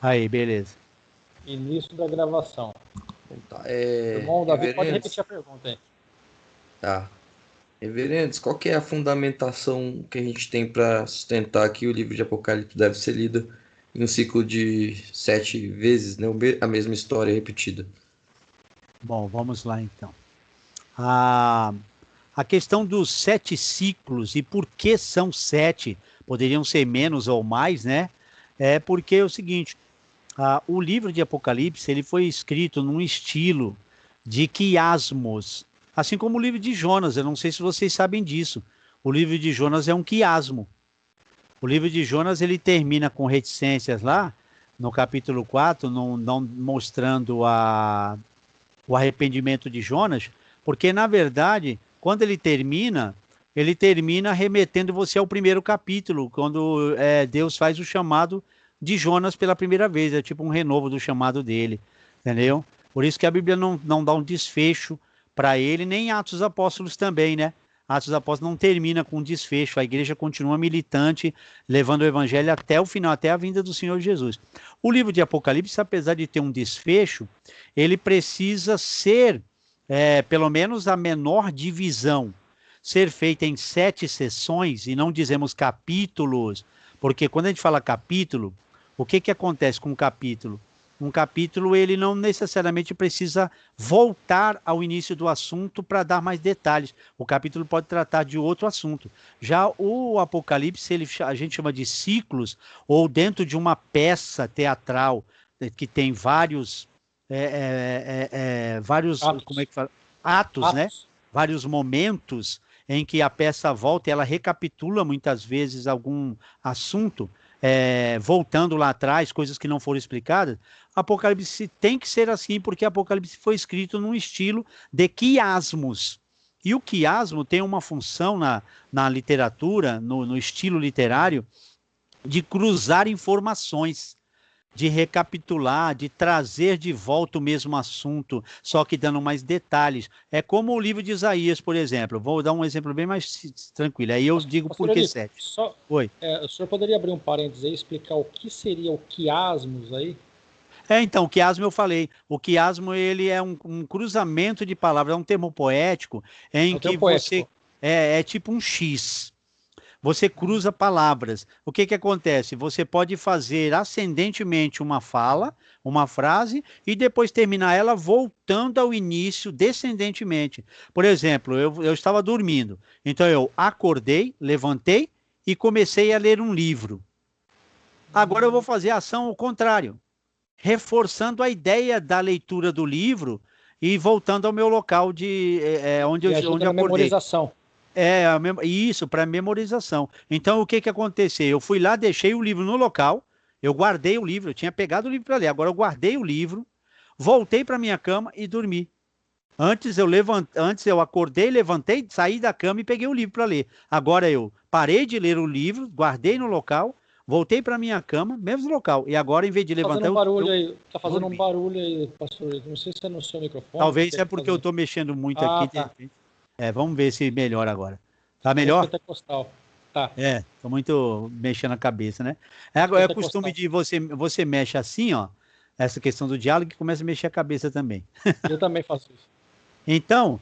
Aí, beleza. Início da gravação. Então tá. Irmão Davi, pode Reverendos? repetir a pergunta aí. Tá. Reverendos, qual que é a fundamentação que a gente tem para sustentar que o livro de Apocalipse deve ser lido em um ciclo de 7 vezes, né? A mesma história repetida? Bom, vamos lá então. A questão dos 7 ciclos e por que são 7, poderiam ser menos ou mais, né? É porque é o seguinte, o livro de Apocalipse ele foi escrito num estilo de quiasmos, assim como o livro de Jonas. Eu não sei se vocês sabem disso. O livro de Jonas é um quiasmo. O livro de Jonas ele termina com reticências lá, no capítulo 4, não mostrando o arrependimento de Jonas, porque na verdade, quando ele termina remetendo você ao primeiro capítulo, quando Deus faz o chamado de Jonas pela primeira vez, é tipo um renovo do chamado dele, entendeu? Por isso que a Bíblia não dá um desfecho para ele, nem Atos dos Apóstolos também, né? Atos dos Apóstolos não termina com um desfecho, a igreja continua militante, levando o evangelho até o final, até a vinda do Senhor Jesus. O livro de Apocalipse, apesar de ter um desfecho, ele precisa ser, pelo menos a menor divisão, ser feita em 7 sessões, e não dizemos capítulos, porque quando a gente fala capítulo, o que que acontece com um capítulo? Um capítulo, ele não necessariamente precisa voltar ao início do assunto para dar mais detalhes. O capítulo pode tratar de outro assunto. Já o Apocalipse, a gente chama de ciclos, ou dentro de uma peça teatral, que tem vários, como é que fala? Atos, né? Vários momentos em que a peça volta e ela recapitula muitas vezes algum assunto, voltando lá atrás, coisas que não foram explicadas. Apocalipse tem que ser assim, porque Apocalipse foi escrito num estilo de quiasmos. E o quiasmo tem uma função na literatura, no estilo literário, de cruzar informações, de recapitular, de trazer de volta o mesmo assunto, só que dando mais detalhes. É como o livro de Isaías, por exemplo. Vou dar um exemplo bem mais tranquilo. Aí eu digo por que 7. Oi. O senhor poderia abrir um parênteses aí e explicar o que seria o quiasmos aí? Então, o quiasmo eu falei. O quiasmo, ele é um cruzamento de palavras, é um termo poético em que você... É tipo um X. Você cruza palavras. O que que acontece? Você pode fazer ascendentemente uma fala, uma frase, e depois terminar ela voltando ao início descendentemente. Por exemplo, eu estava dormindo. Então eu acordei, levantei e comecei a ler um livro. Agora eu vou fazer a ação ao contrário, reforçando a ideia da leitura do livro e voltando ao meu local onde eu acordei. Memorização. Isso, para memorização. Então, o que que aconteceu? Eu fui lá, deixei o livro no local, eu guardei o livro, eu tinha pegado o livro para ler, agora eu guardei o livro, voltei para minha cama e dormi. Antes eu acordei, levantei, saí da cama e peguei o livro para ler. Agora eu parei de ler o livro, guardei no local, voltei para minha cama, mesmo local. E agora, em vez de levantar, tá fazendo um barulho aí, pastor. Não sei se é no seu microfone. Talvez é porque eu estou mexendo muito aqui. Tá. Vamos ver se melhora agora. Tá melhor? Pentecostal. Tá. Tô muito mexendo a cabeça, né? É o costume de você mexe assim, ó, essa questão do diálogo, que começa a mexer a cabeça também. Eu também faço isso. Então,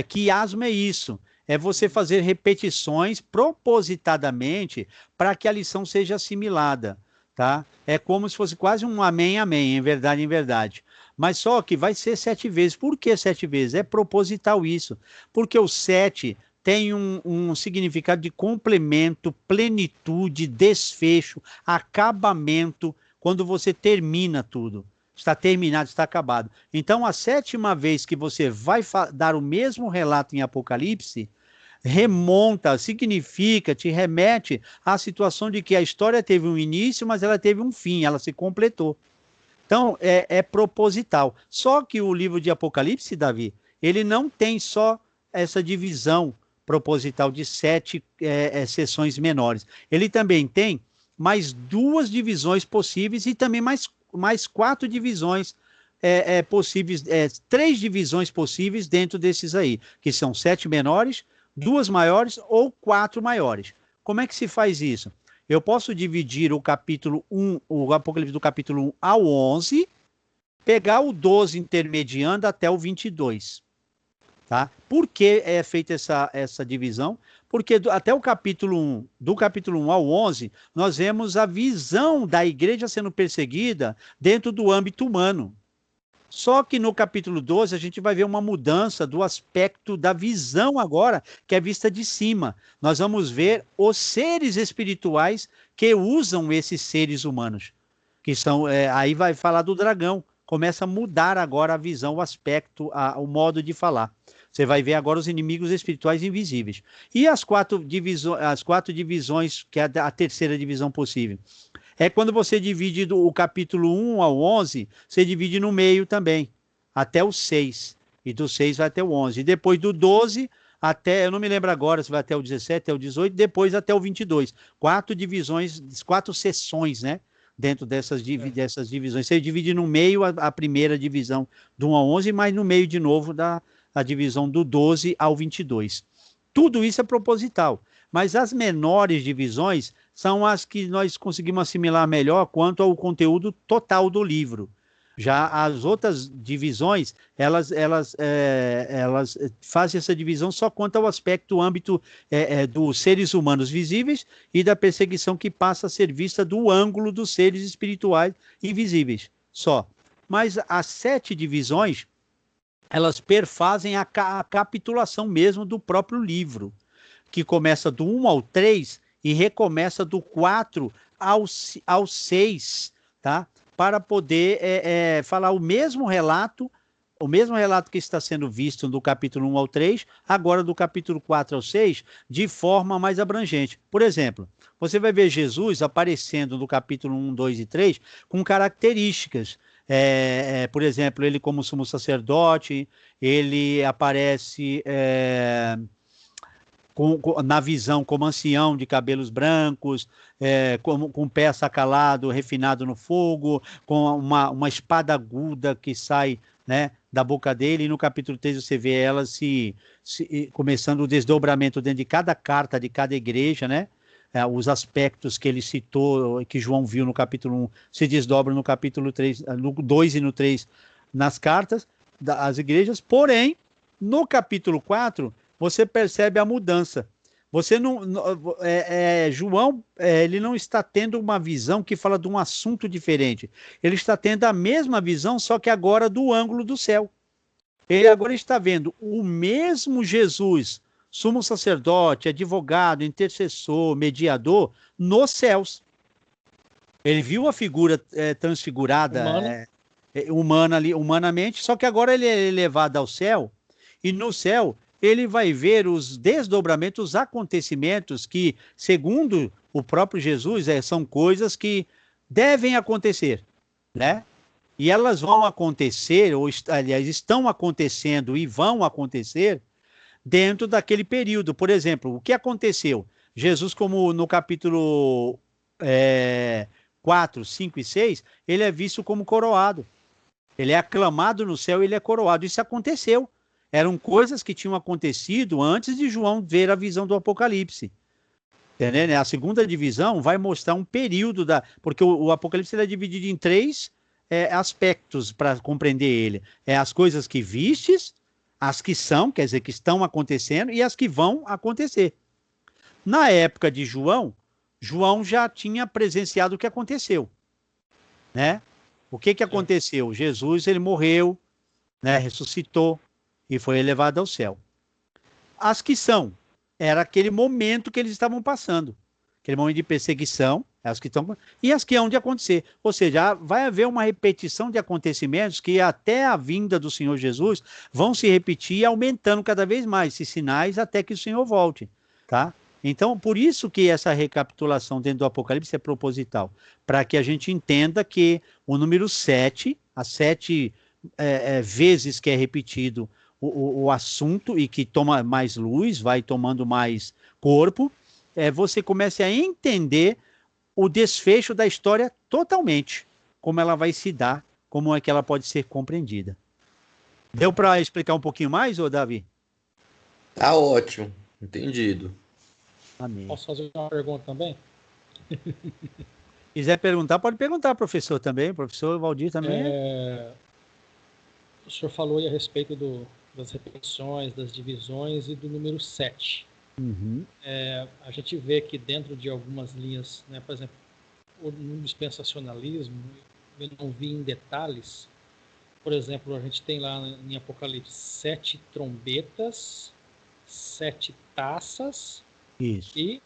quiasmo é isso. É você fazer repetições propositadamente para que a lição seja assimilada, tá? É como se fosse quase um amém, amém, em verdade, em verdade. Mas só que vai ser 7 vezes. Por que 7 vezes? É proposital isso. Porque o 7 tem um significado de complemento, plenitude, desfecho, acabamento, quando você termina tudo. Está terminado, está acabado. Então, a 7ª vez que você vai dar o mesmo relato em Apocalipse, remonta, significa, te remete à situação de que a história teve um início, mas ela teve um fim, ela se completou. Então, é proposital. Só que o livro de Apocalipse, Davi, ele não tem só essa divisão proposital de 7 sessões menores. Ele também tem mais 2 divisões possíveis e também mais 4 divisões possíveis, 3 divisões possíveis dentro desses aí, que são 7 menores, 2 maiores ou 4 maiores. Como é que se faz isso? eu posso dividir o capítulo 1, o Apocalipse do capítulo 1 ao 11, pegar o 12 intermediando até o 22. Tá? Por que é feita essa divisão? Porque até o capítulo 1, do capítulo 1 ao 11, nós vemos a visão da igreja sendo perseguida dentro do âmbito humano. Só que no capítulo 12 a gente vai ver uma mudança do aspecto da visão agora, que é vista de cima. Nós vamos ver os seres espirituais que usam esses seres humanos, que são, aí vai falar do dragão. Começa a mudar agora a visão, o aspecto, o modo de falar. Você vai ver agora os inimigos espirituais invisíveis. E as quatro divisões, que é a terceira divisão possível. É quando você divide o capítulo 1 ao 11, você divide no meio também, até o 6. E do 6 vai até o 11. E depois do 12 até, eu não me lembro agora se vai até o 17, até o 18, depois até o 22. 4 divisões, 4 seções, né? Dentro dessas divisões. Você divide no meio a primeira divisão do 1 ao 11, mas no meio de novo a divisão do 12 ao 22. Tudo isso é proposital. Mas as menores divisões são as que nós conseguimos assimilar melhor quanto ao conteúdo total do livro. Já as outras divisões, elas fazem essa divisão só quanto ao aspecto, âmbito dos seres humanos visíveis e da perseguição que passa a ser vista do ângulo dos seres espirituais invisíveis, só. Mas as 7 divisões, elas perfazem a capitulação mesmo do próprio livro, que começa do 1 ao 3 e recomeça do 4 ao 6, tá? Para poder falar o mesmo relato que está sendo visto do capítulo 1 ao 3, agora do capítulo 4 ao 6, de forma mais abrangente. Por exemplo, você vai ver Jesus aparecendo no capítulo 1, 2 e 3 com características. Por exemplo, ele como sumo sacerdote, ele aparece na visão como ancião de cabelos brancos, com o pé sacalado, refinado no fogo, com uma espada aguda que sai, né, da boca dele, e no capítulo 3 você vê ela começando o desdobramento dentro de cada carta de cada igreja, né? Os aspectos que ele citou, que João viu no capítulo 1, se desdobram no capítulo 3, no 2 e no 3, nas cartas das igrejas. Porém, no capítulo 4, você percebe a mudança. João, ele não está tendo uma visão que fala de um assunto diferente. Ele está tendo a mesma visão, só que agora do ângulo do céu. Ele agora está vendo o mesmo Jesus, sumo sacerdote, advogado, intercessor, mediador, nos céus. Ele viu a figura transfigurada, humana ali, humanamente, só que agora ele é elevado ao céu, e no céu ele vai ver os desdobramentos, os acontecimentos que, segundo o próprio Jesus, são coisas que devem acontecer, né? E elas vão acontecer, ou aliás, estão acontecendo e vão acontecer dentro daquele período. Por exemplo, o que aconteceu? Jesus, como no capítulo 4, 5 e 6, ele é visto como coroado. Ele é aclamado no céu, ele é coroado. Isso aconteceu. Eram coisas que tinham acontecido antes de João ver a visão do Apocalipse. Entendeu? A segunda divisão vai mostrar um período porque o Apocalipse ele é dividido em 3 aspectos para compreender ele. As coisas que vistes, as que são, quer dizer, que estão acontecendo, e as que vão acontecer. Na época de João, João já tinha presenciado o que aconteceu, né? O que aconteceu? Jesus, ele morreu, né? Ressuscitou e foi elevado ao céu. As que são, era aquele momento que eles estavam passando, aquele momento de perseguição, as que estão, e as que hão de acontecer. Ou seja, vai haver uma repetição de acontecimentos que até a vinda do Senhor Jesus vão se repetir, aumentando cada vez mais esses sinais até que o Senhor volte, tá? Então, por isso que essa recapitulação dentro do Apocalipse é proposital, para que a gente entenda que o número 7, as 7 vezes que é repetido o assunto e que toma mais luz, vai tomando mais corpo, você comece a entender o desfecho da história totalmente, como ela vai se dar, como é que ela pode ser compreendida. Deu para explicar um pouquinho mais, ô Davi? Tá ótimo, entendido. Amém. Posso fazer uma pergunta também? Quiser perguntar, pode perguntar, professor também. Professor Valdir também. O senhor falou aí a respeito das repetições, das divisões e do número 7. Uhum. A gente vê que dentro de algumas linhas, né, por exemplo, no dispensacionalismo, eu não vi em detalhes. Por exemplo, a gente tem lá em Apocalipse 7 trombetas, 7 taças. Isso. E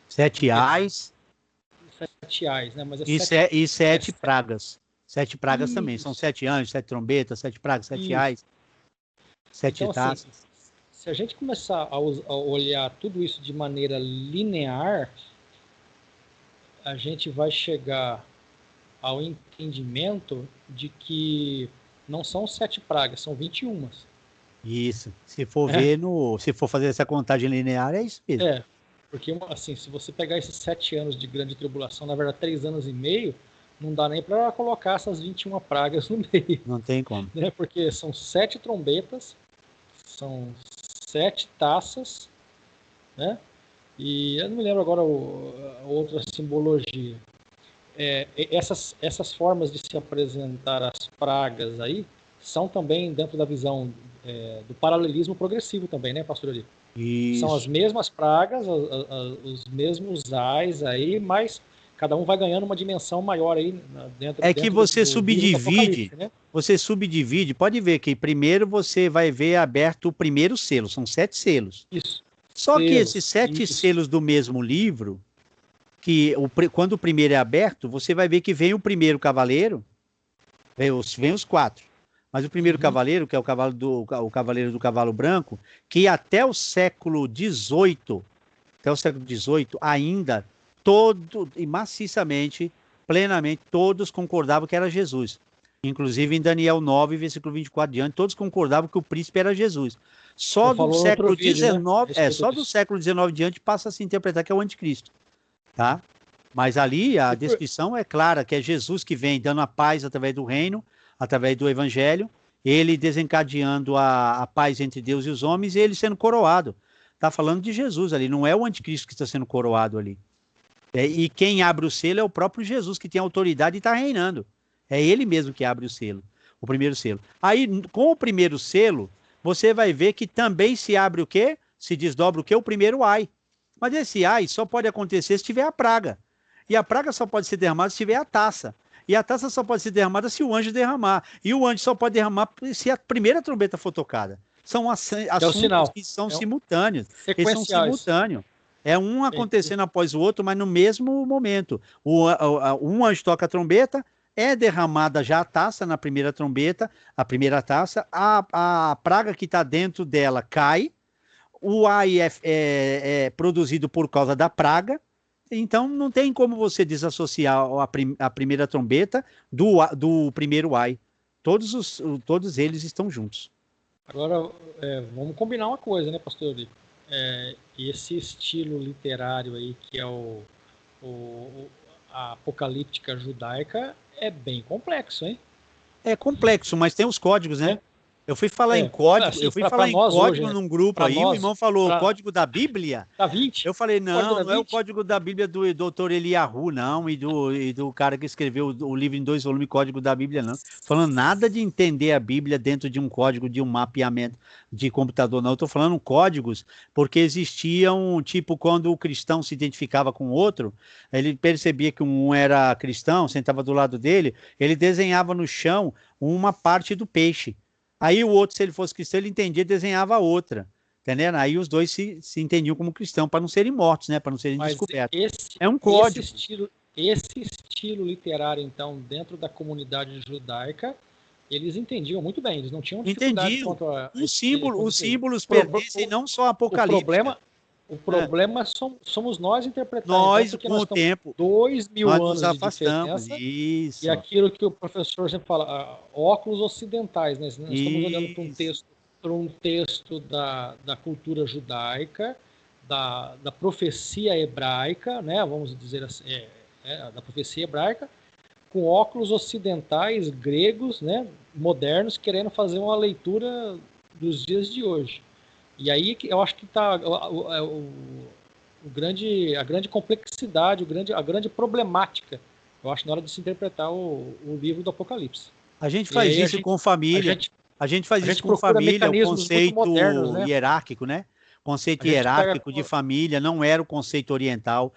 7 ais. 7 ais, né? Mas e 7 pragas. 7 pragas também. São 7 anjos, 7 trombetas, 7 pragas, 7 ais, 7 então, taças. Assim, se a gente começar a olhar tudo isso de maneira linear, a gente vai chegar ao entendimento de que não são 7 pragas, são 21. Isso. Se for ver se for fazer essa contagem linear, é isso mesmo. Porque assim, se você pegar esses 7 anos de grande tribulação, na verdade 3 anos e meio, não dá nem para colocar essas 21 pragas no meio. Não tem como. Né? Porque são 7 trombetas, são 7 taças, né? E eu não me lembro agora a outra simbologia. Essas formas de se apresentar as pragas aí são também dentro da visão do paralelismo progressivo também, né, pastor Eurico? Isso. São as mesmas pragas, os mesmos ais aí, mas cada um vai ganhando uma dimensão maior aí dentro que você subdivide, né? Você subdivide, pode ver que primeiro você vai ver aberto o primeiro selo, são 7 selos. Isso. Só que esses 7 selos do mesmo livro, quando o primeiro é aberto, você vai ver que vem o primeiro cavaleiro, vem os 4. Mas o primeiro cavaleiro, que é o cavaleiro do cavalo branco, que até o século XVIII, ainda, e maciçamente, plenamente, todos concordavam que era Jesus. Inclusive em Daniel 9, versículo 24 diante, todos concordavam que o príncipe era Jesus. Só do século XIX, só do século XIX diante passa a se interpretar que é o anticristo. Tá? Mas ali a descrição é clara, que é Jesus que vem dando a paz através do reino, através do evangelho, ele desencadeando a paz entre Deus e os homens e ele sendo coroado. Está falando de Jesus ali, não é o anticristo que está sendo coroado ali. E quem abre o selo é o próprio Jesus, que tem autoridade e está reinando. É ele mesmo que abre o selo, o primeiro selo. Aí, com o primeiro selo, você vai ver que também se abre o quê? Se desdobra o quê? O primeiro ai. Mas esse ai só pode acontecer se tiver a praga. E a praga só pode ser derramada se tiver a taça. E a taça só pode ser derramada se o anjo derramar. E o anjo só pode derramar se a primeira trombeta for tocada. São assuntos que são simultâneos. Eles são simultâneos. É um acontecendo após o outro, mas no mesmo momento. Um anjo toca a trombeta, é derramada já a taça na primeira trombeta, a primeira taça, a praga que está dentro dela cai, o ai é produzido por causa da praga, então não tem como você desassociar a primeira trombeta do primeiro ai. Todos eles estão juntos. Agora, vamos combinar uma coisa, né, pastor Eurico? Esse estilo literário aí, que é a apocalíptica judaica, é bem complexo, hein? É complexo, mas tem os códigos, né? Eu fui falar em código, assim, hoje, num grupo aí, o irmão falou código da Bíblia. Da 20? Eu falei, não é o código da Bíblia do Dr. Eliyahu, não, e do cara que escreveu o livro em 2 volumes, Código da Bíblia, não. Falando nada de entender a Bíblia dentro de um código, de um mapeamento de computador, não. Eu tô falando códigos porque existiam, tipo, quando o cristão se identificava com o outro, ele percebia que um era cristão, sentava do lado dele, ele desenhava no chão uma parte do peixe. Aí o outro, se ele fosse cristão, ele entendia e desenhava a outra. Entendendo? Aí os dois se entendiam como cristãos para não serem mortos, né? Para não serem descobertos. É um código. Esse estilo literário, então, dentro da comunidade judaica, eles entendiam muito bem. Eles não tinham dificuldade quanto a... Os símbolos pertencem não só ao Apocalipse. O problema somos nós interpretando. Nós, então, com o tempo, 2000 anos nos afastamos. De diferença. Isso. E aquilo que o professor sempre fala, óculos ocidentais, né? Nós estamos olhando para um texto da cultura judaica, da profecia hebraica, né? Vamos dizer assim, da profecia hebraica, com óculos ocidentais, gregos, né? Modernos, querendo fazer uma leitura dos dias de hoje. E aí eu acho que está a grande complexidade, a grande problemática, eu acho, na hora de se interpretar o livro do Apocalipse. A gente faz isso com família. A gente faz isso com família, o conceito modernos, né? Hierárquico, né? Conceito hierárquico de família, não era o conceito oriental.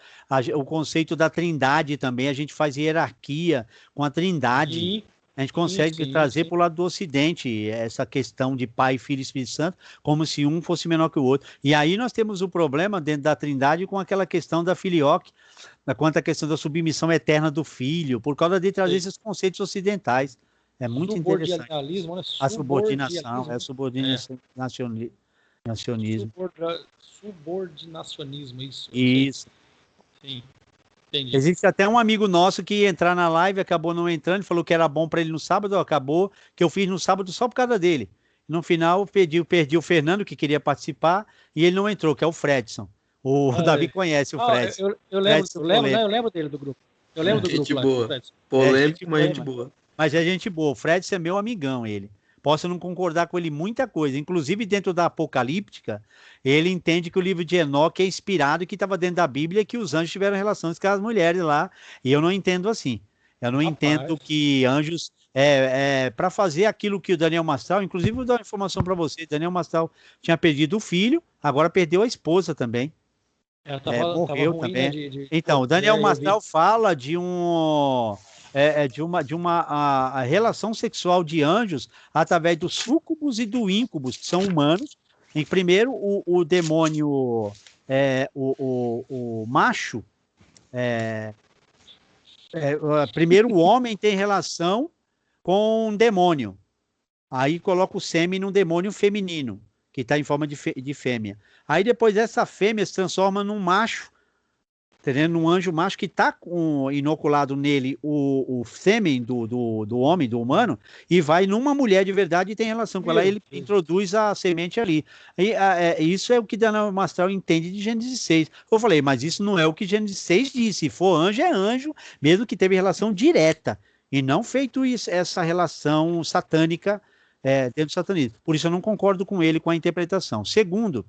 O conceito da trindade também, a gente faz hierarquia com a trindade. A gente consegue trazer para o lado do Ocidente essa questão de Pai, Filho e Espírito Santo, como se um fosse menor que o outro. E aí nós temos o problema dentro da trindade com aquela questão da filioque, quanto à questão da submissão eterna do filho, por causa de trazer esses conceitos ocidentais. É muito interessante. Né? A subordinação, subordinação, nacionalismo. Subordinacionismo, isso. Isso. Sim. Entendi. Existe até um amigo nosso que ia entrar na live, acabou não entrando, falou que era bom para ele no sábado, acabou, que eu fiz no sábado só por causa dele. No final, perdi o Fernando, que queria participar, e ele não entrou, que é o Fredson. O Davi conhece o Fredson. Eu lembro dele do grupo. Eu lembro do grupo. Gente boa. Polêmico, mas gente boa. Mas é gente boa. O Fredson é meu amigão, ele. Posso não concordar com ele muita coisa. Inclusive, dentro da Apocalíptica, ele entende que o livro de Enoque é inspirado e que estava dentro da Bíblia e que os anjos tiveram relações com as mulheres lá. E eu não entendo assim. Eu não entendo que anjos... para fazer aquilo que o Daniel Mastral... Inclusive, vou dar uma informação para você. Daniel Mastral tinha perdido o filho, agora perdeu a esposa também. Morreu também. Né, então, o Daniel Mastral fala de uma relação sexual de anjos através dos súcubos e do íncubos, que são humanos. Em primeiro, o demônio, o macho, primeiro o homem tem relação com um demônio. Aí coloca o sêmen num demônio feminino, que está em forma de fêmea. Aí depois essa fêmea se transforma num macho, entendendo? Um anjo macho que está inoculado nele o sêmen do homem, do humano, e vai numa mulher de verdade e tem relação com ela. Ele introduz a semente ali. Isso é o que Daniel Mastral entende de Gênesis 6. Eu falei, mas isso não é o que Gênesis 6 diz. Se for anjo, é anjo, mesmo que teve relação direta. E não feito essa relação satânica dentro do satanismo. Por isso eu não concordo com ele, com a interpretação. Segundo,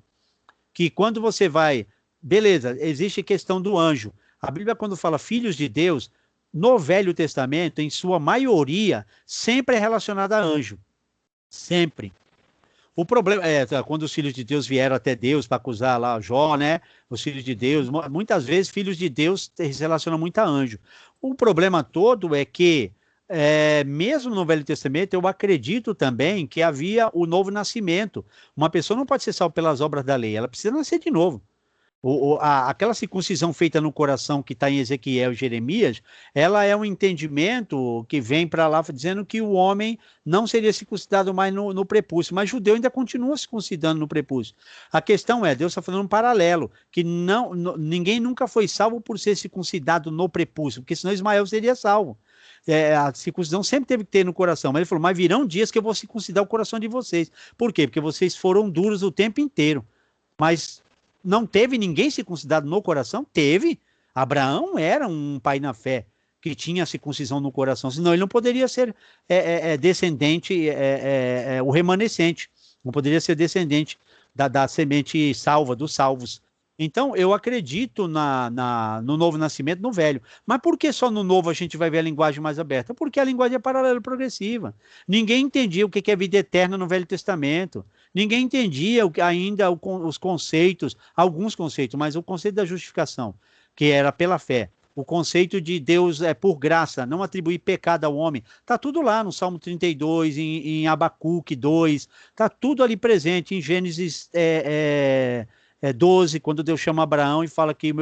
que quando você vai... Beleza, existe a questão do anjo. A Bíblia, quando fala filhos de Deus, no Velho Testamento, em sua maioria, sempre é relacionada a anjo. Sempre. O problema é quando os filhos de Deus vieram até Deus para acusar lá Jó, né? Os filhos de Deus, muitas vezes filhos de Deus se relacionam muito a anjo. O problema todo é que, mesmo no Velho Testamento, eu acredito também que havia o novo nascimento. Uma pessoa não pode ser salva pelas obras da lei, ela precisa nascer de novo. Aquela circuncisão feita no coração que está em Ezequiel e Jeremias, ela é um entendimento que vem para lá dizendo que o homem não seria circuncidado mais no prepúcio, mas judeu ainda continua circuncidando no prepúcio. A questão Deus está fazendo um paralelo, que ninguém nunca foi salvo por ser circuncidado no prepúcio, porque senão Ismael seria salvo. A circuncisão sempre teve que ter no coração, mas ele falou, mas virão dias que eu vou circuncidar o coração de vocês. Por quê? Porque vocês foram duros o tempo inteiro, mas... Não teve ninguém circuncidado no coração? Teve. Abraão era um pai na fé que tinha circuncisão no coração, senão ele não poderia ser descendente, o remanescente. Não poderia ser descendente da semente salva, dos salvos. Então, eu acredito no novo nascimento, no velho. Mas por que só no novo a gente vai ver a linguagem mais aberta? Porque a linguagem é paralela progressiva. Ninguém entendia o que é vida eterna no Velho Testamento. Ninguém entendia ainda os conceitos, alguns conceitos, mas o conceito da justificação, que era pela fé. O conceito de Deus por graça, não atribuir pecado ao homem. Está tudo lá no Salmo 32, em Abacuque 2, está tudo ali presente em Gênesis 12, quando Deus chama Abraão e fala que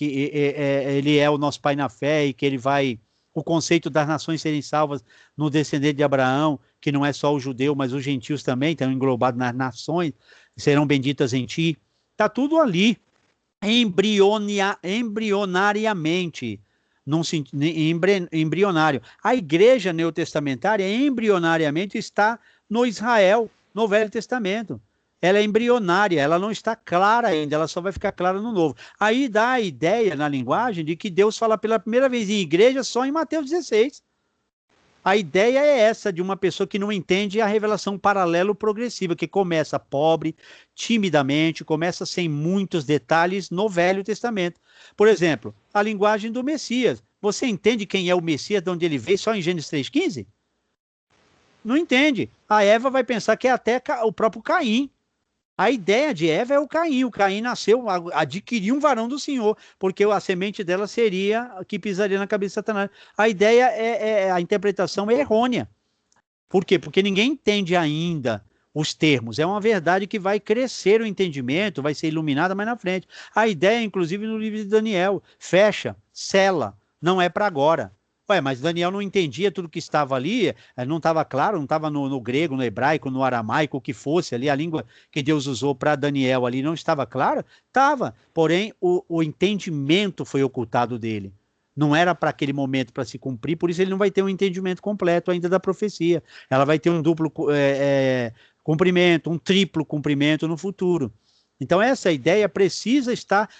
ele é o nosso pai na fé e que ele vai... O conceito das nações serem salvas no descendente de Abraão, que não é só o judeu, mas os gentios também estão englobados nas nações, serão benditas em ti. Está tudo ali, embrionariamente, embrionário. A igreja neotestamentária, embrionariamente, está no Israel, no Velho Testamento. Ela é embrionária, ela não está clara ainda, ela só vai ficar clara no Novo. Aí dá a ideia na linguagem de que Deus fala pela primeira vez em igreja só em Mateus 16. A ideia é essa, de uma pessoa que não entende a revelação paralelo-progressiva, que começa pobre, timidamente, começa sem muitos detalhes no Velho Testamento. Por exemplo, a linguagem do Messias. Você entende quem é o Messias, de onde ele veio, só em Gênesis 3,15? Não entende. A Eva vai pensar que é até o próprio Caim. A ideia de Eva é o Caim. O Caim nasceu, adquiriu um varão do Senhor, porque a semente dela seria a que pisaria na cabeça de Satanás. A ideia a interpretação é errônea. Por quê? Porque ninguém entende ainda os termos. É uma verdade que vai crescer o entendimento, vai ser iluminada mais na frente. A ideia, inclusive, no livro de Daniel, fecha, sela, não é para agora. Ué, mas Daniel não entendia tudo que estava ali, não estava claro, não estava no grego, no hebraico, no aramaico, o que fosse ali, a língua que Deus usou para Daniel ali não estava clara? Estava, porém o entendimento foi ocultado dele. Não era para aquele momento para se cumprir, por isso ele não vai ter um entendimento completo ainda da profecia. Ela vai ter um duplo cumprimento, um triplo cumprimento no futuro. Então essa ideia precisa estar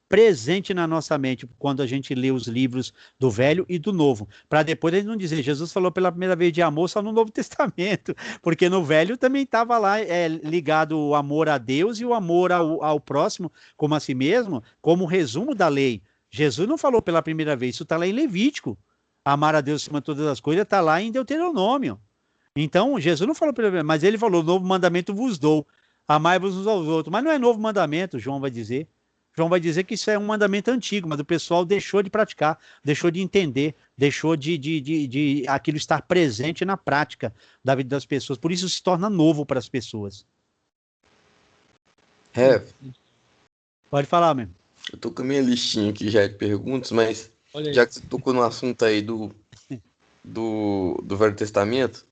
presente na nossa mente quando a gente lê os livros do Velho e do Novo, para depois a gente não dizer, Jesus falou pela primeira vez de amor só no Novo Testamento, porque no Velho também estava lá ligado o amor a Deus e o amor ao próximo, como a si mesmo, como resumo da lei. Jesus não falou pela primeira vez, isso está lá em Levítico. Amar a Deus acima de todas as coisas está lá em Deuteronômio. Então, Jesus não falou pela primeira vez, mas ele falou, novo mandamento vos dou, amai-vos uns aos outros. Mas não é novo mandamento, João vai dizer. João vai dizer que isso é um mandamento antigo, mas o pessoal deixou de praticar, deixou de entender, deixou de aquilo estar presente na prática da vida das pessoas. Por isso se torna novo para as pessoas. Pode falar, mesmo. Eu tô com a minha listinha aqui já de perguntas, mas já que você tocou no assunto aí do Velho Testamento,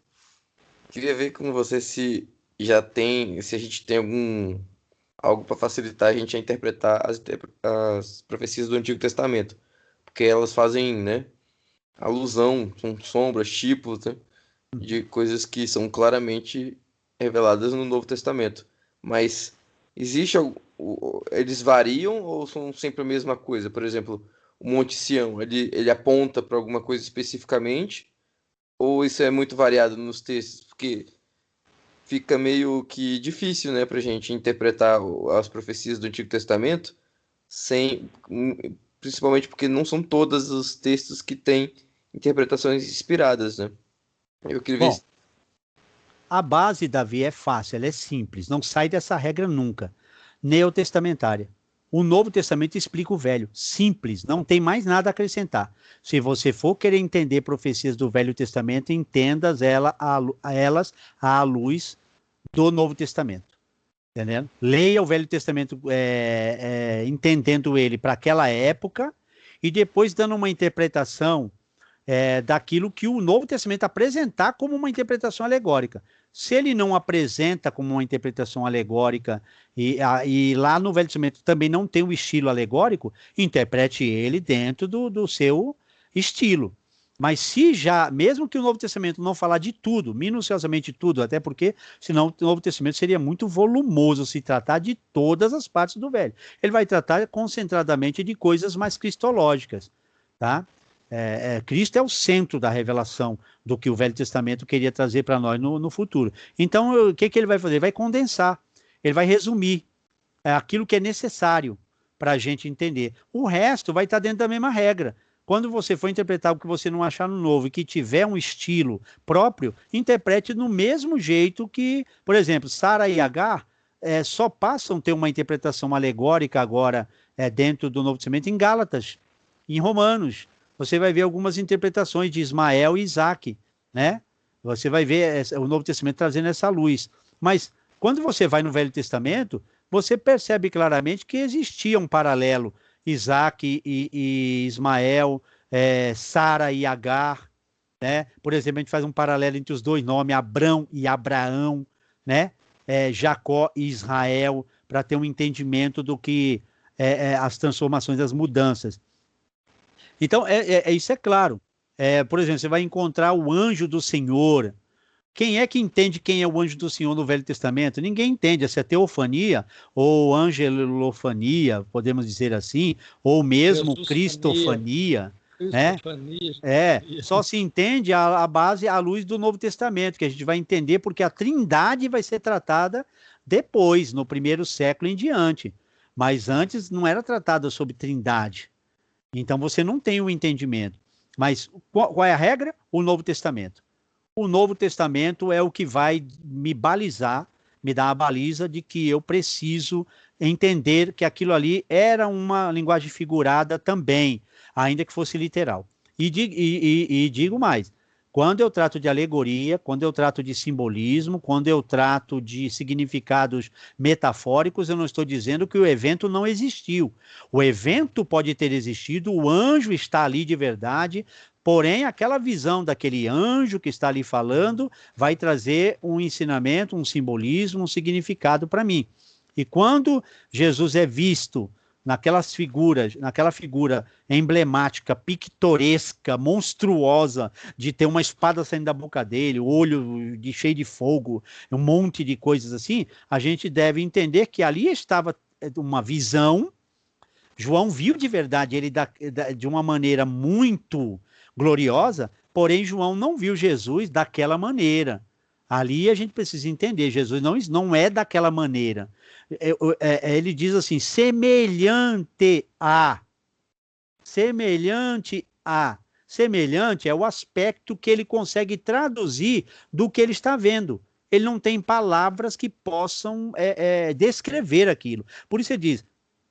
queria ver com você se a gente tem algo para facilitar a gente a interpretar as profecias do Antigo Testamento, porque elas fazem, né, alusão, são sombras, tipos, né, de coisas que são claramente reveladas no Novo Testamento. Mas eles variam ou são sempre a mesma coisa? Por exemplo, o Monte Sião, ele aponta para alguma coisa especificamente, ou isso é muito variado nos textos? Porque fica meio que difícil, né, para a gente interpretar as profecias do Antigo Testamento, principalmente porque não são todos os textos que têm interpretações inspiradas, né? Eu queria ver. A base, Davi, é fácil, ela é simples, não sai dessa regra nunca. Neotestamentária. O Novo Testamento explica o Velho, simples, não tem mais nada a acrescentar. Se você for querer entender profecias do Velho Testamento, entenda elas à luz do Novo Testamento. Entendendo? Leia o Velho Testamento entendendo ele para aquela época e depois dando uma interpretação daquilo que o Novo Testamento apresentar como uma interpretação alegórica. Se ele não apresenta como uma interpretação alegórica e lá no Velho Testamento também não tem o estilo alegórico, interprete ele dentro do seu estilo. Mas se já, mesmo que o Novo Testamento não falar de tudo, minuciosamente tudo, até porque senão o Novo Testamento seria muito volumoso se tratar de todas as partes do Velho. Ele vai tratar concentradamente de coisas mais cristológicas, tá? Cristo é o centro da revelação do que o Velho Testamento queria trazer para nós no futuro. Então, o que ele vai fazer? Ele vai condensar, ele vai resumir aquilo que é necessário para a gente entender. O resto vai estar dentro da mesma regra. Quando você for interpretar o que você não achar no Novo e que tiver um estilo próprio, interprete no mesmo jeito que, por exemplo, Sara e Agar só passam a ter uma interpretação alegórica agora dentro do Novo Testamento em Gálatas, em Romanos. Você vai ver algumas interpretações de Ismael e Isaac, né? Você vai ver o Novo Testamento trazendo essa luz. Mas quando você vai no Velho Testamento, você percebe claramente que existia um paralelo. Isaac e Ismael, Sara e Agar, né? Por exemplo, a gente faz um paralelo entre os dois nomes, Abrão e Abraão, né? Jacó e Israel, para ter um entendimento do que as transformações, as mudanças. Então, isso é claro. Por exemplo, você vai encontrar o anjo do Senhor. Quem é que entende quem é o anjo do Senhor no Velho Testamento? Ninguém entende. Essa é teofania, ou angelofania, podemos dizer assim, ou mesmo cristofania. né? Só se entende a base à luz do Novo Testamento, que a gente vai entender porque a Trindade vai ser tratada depois, no primeiro século em diante. Mas antes não era tratada sobre Trindade. Então você não tem o entendimento. Mas qual é a regra? O Novo Testamento. O Novo Testamento é o que vai me balizar, me dar a baliza de que eu preciso entender que aquilo ali era uma linguagem figurada também, ainda que fosse literal. E digo mais, quando eu trato de alegoria, quando eu trato de simbolismo, quando eu trato de significados metafóricos, eu não estou dizendo que o evento não existiu. O evento pode ter existido, o anjo está ali de verdade, porém aquela visão daquele anjo que está ali falando vai trazer um ensinamento, um simbolismo, um significado para mim. E quando Jesus é visto naquela figura emblemática, pictoresca, monstruosa, de ter uma espada saindo da boca dele, o olho cheio de fogo, um monte de coisas assim, a gente deve entender que ali estava uma visão. João viu de verdade ele de uma maneira muito gloriosa, porém João não viu Jesus daquela maneira. Ali a gente precisa entender, Jesus não é daquela maneira. Ele diz assim, semelhante a. Semelhante é o aspecto que ele consegue traduzir do que ele está vendo. Ele não tem palavras que possam descrever aquilo. Por isso ele diz,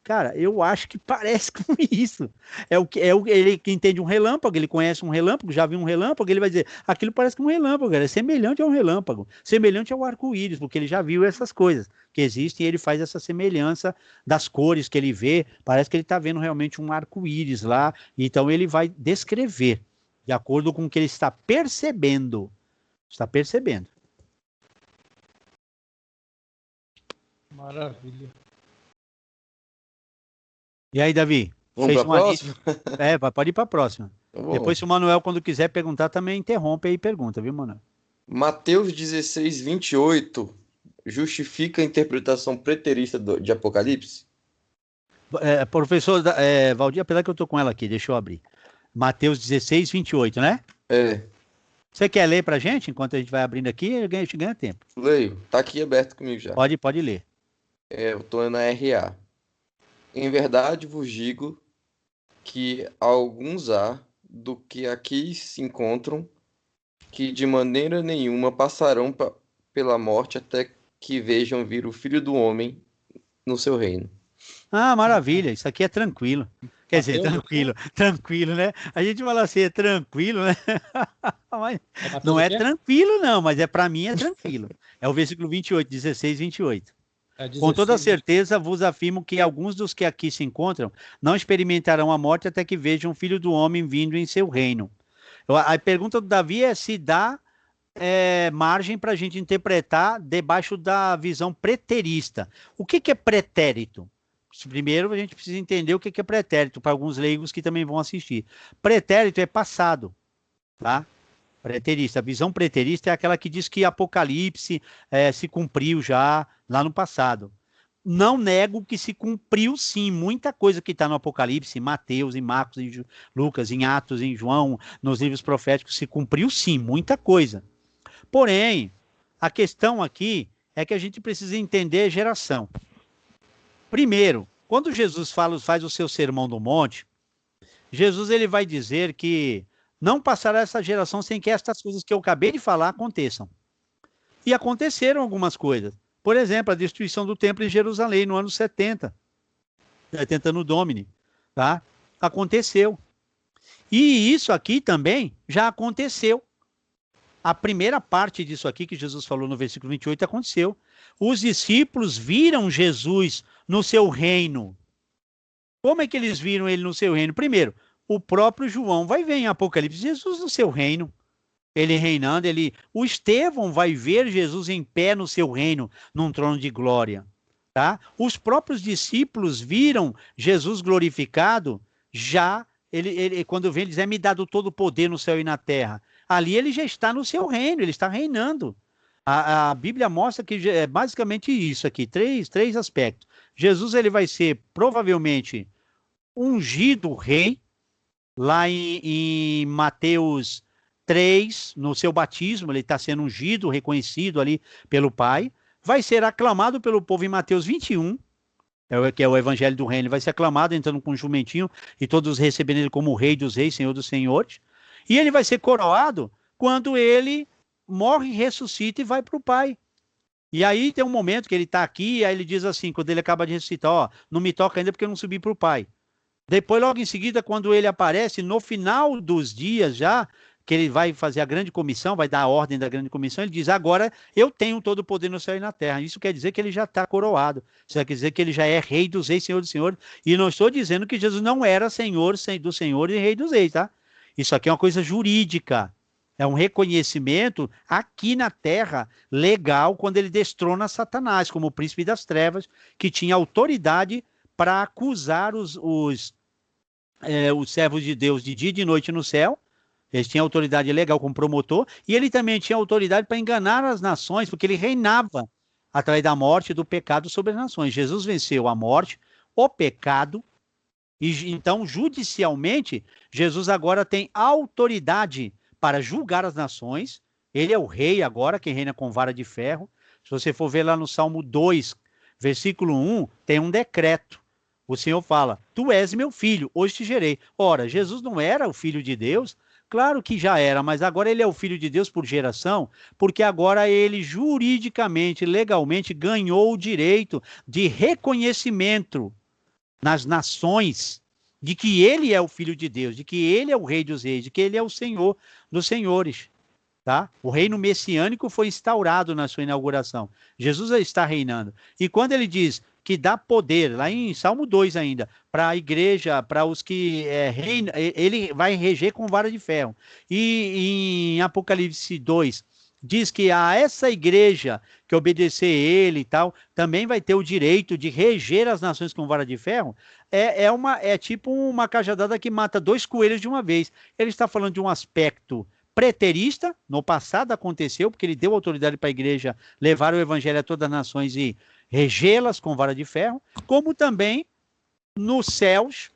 cara, eu acho que parece com isso. Ele que entende um relâmpago, ele conhece um relâmpago, já viu um relâmpago, ele vai dizer, aquilo parece com um relâmpago, cara, é semelhante a um relâmpago, semelhante ao arco-íris, porque ele já viu essas coisas que existem e ele faz essa semelhança das cores que ele vê, parece que ele está vendo realmente um arco-íris lá, então ele vai descrever, de acordo com o que ele está percebendo. Está percebendo. Maravilha. E aí, Davi? Vamos para a próxima? Pode ir para a próxima. Depois, se o Manuel, quando quiser perguntar, também interrompe aí e pergunta, viu, Manuel? Mateus 16, 28 justifica a interpretação preterista de Apocalipse? Professor Valdir, apesar que eu estou com ela aqui, deixa eu abrir. Mateus 16, 28, né? Você quer ler para a gente, enquanto a gente vai abrindo aqui, a gente ganha tempo. Leio, está aqui aberto comigo já. Pode ler. Eu estou na RA. Em verdade vos digo que alguns há do que aqui se encontram que de maneira nenhuma passarão pela morte até que vejam vir o Filho do Homem no seu reino. Ah, maravilha, isso aqui é tranquilo. Quer dizer, tranquilo, né? A gente fala assim, é tranquilo, né? Mas não é tranquilo, não, mas para mim é tranquilo. É o versículo 28, 16, 28. Com toda certeza vos afirmo que alguns dos que aqui se encontram não experimentarão a morte até que vejam o Filho do Homem vindo em seu reino. A pergunta do Davi é se dá margem para a gente interpretar debaixo da visão preterista. O que é pretérito? Primeiro a gente precisa entender o que é pretérito, para alguns leigos que também vão assistir. Pretérito é passado, tá? Preterista. A visão preterista é aquela que diz que Apocalipse se cumpriu já lá no passado. Não nego que se cumpriu sim, muita coisa que está no Apocalipse, em Mateus, em Marcos, em Lucas, em Atos, em João, nos livros proféticos, se cumpriu sim, muita coisa. Porém, a questão aqui é que a gente precisa entender a geração. Primeiro, quando Jesus faz o seu sermão do monte, Jesus ele vai dizer que não passará essa geração sem que estas coisas que eu acabei de falar aconteçam. E aconteceram algumas coisas. Por exemplo, a destruição do templo em Jerusalém no ano 70 no Domini, tá? Aconteceu. E isso aqui também já aconteceu. A primeira parte disso aqui que Jesus falou no versículo 28 aconteceu. Os discípulos viram Jesus no seu reino. Como é que eles viram ele no seu reino? Primeiro, o próprio João vai ver em Apocalipse Jesus no seu reino. Ele reinando, o Estevão vai ver Jesus em pé no seu reino, num trono de glória. Tá? Os próprios discípulos viram Jesus glorificado, já, quando vem, ele diz, me dado todo o poder no céu e na terra. Ali ele já está no seu reino, ele está reinando. A Bíblia mostra que é basicamente isso aqui, três aspectos. Jesus ele vai ser provavelmente ungido rei, Lá em Mateus 3, no seu batismo, ele está sendo ungido, reconhecido ali pelo Pai. Vai ser aclamado pelo povo em Mateus 21, que é o Evangelho do Reino. Ele vai ser aclamado entrando com um jumentinho e todos recebendo ele como Rei dos Reis, Senhor dos Senhores. E ele vai ser coroado quando ele morre, ressuscita e vai para o Pai. E aí tem um momento que ele está aqui, e aí ele diz assim, quando ele acaba de ressuscitar, ó, não me toca ainda porque eu não subi para o Pai. Depois, logo em seguida, quando ele aparece, no final dos dias já, que ele vai fazer a grande comissão, vai dar a ordem da grande comissão, ele diz, agora eu tenho todo o poder no céu e na terra. Isso quer dizer que ele já está coroado. Isso quer dizer que ele já é Rei dos Reis, Senhor dos Senhores. E não estou dizendo que Jesus não era Senhor dos Senhores e Rei dos Reis, tá? Isso aqui é uma coisa jurídica. É um reconhecimento aqui na terra legal, quando ele destrona Satanás como o príncipe das trevas, que tinha autoridade para acusar os servos de Deus de dia e de noite no céu. Eles tinham autoridade legal como promotor, e ele também tinha autoridade para enganar as nações, porque ele reinava através da morte e do pecado sobre as nações. Jesus venceu a morte, o pecado, e então, judicialmente, Jesus agora tem autoridade para julgar as nações. Ele é o rei agora, quem reina com vara de ferro. Se você for ver lá no Salmo 2, versículo 1, tem um decreto. O Senhor fala, tu és meu filho, hoje te gerei. Ora, Jesus não era o filho de Deus? Claro que já era, mas agora ele é o filho de Deus por geração, porque agora ele juridicamente, legalmente, ganhou o direito de reconhecimento nas nações de que ele é o filho de Deus, de que ele é o rei dos reis, de que ele é o Senhor dos senhores. Tá? O reino messiânico foi instaurado na sua inauguração. Jesus está reinando. E quando ele diz que dá poder, lá em Salmo 2 ainda, para a igreja, para os que reinam, ele vai reger com vara de ferro. E em Apocalipse 2, diz que a essa igreja que obedecer ele e tal, também vai ter o direito de reger as nações com vara de ferro. É tipo uma cajadada que mata dois coelhos de uma vez. Ele está falando de um aspecto preterista, no passado aconteceu, porque ele deu autoridade para a igreja levar o evangelho a todas as nações e regê-las com vara de ferro, como também nos céus,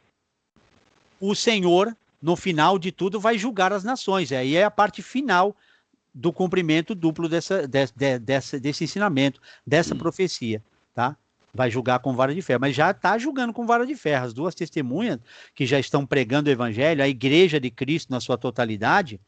o Senhor, no final de tudo, vai julgar as nações. Aí é a parte final do cumprimento duplo desse ensinamento, dessa profecia, tá? Vai julgar com vara de ferro, mas já está julgando com vara de ferro. As duas testemunhas que já estão pregando o evangelho, a igreja de Cristo na sua totalidade,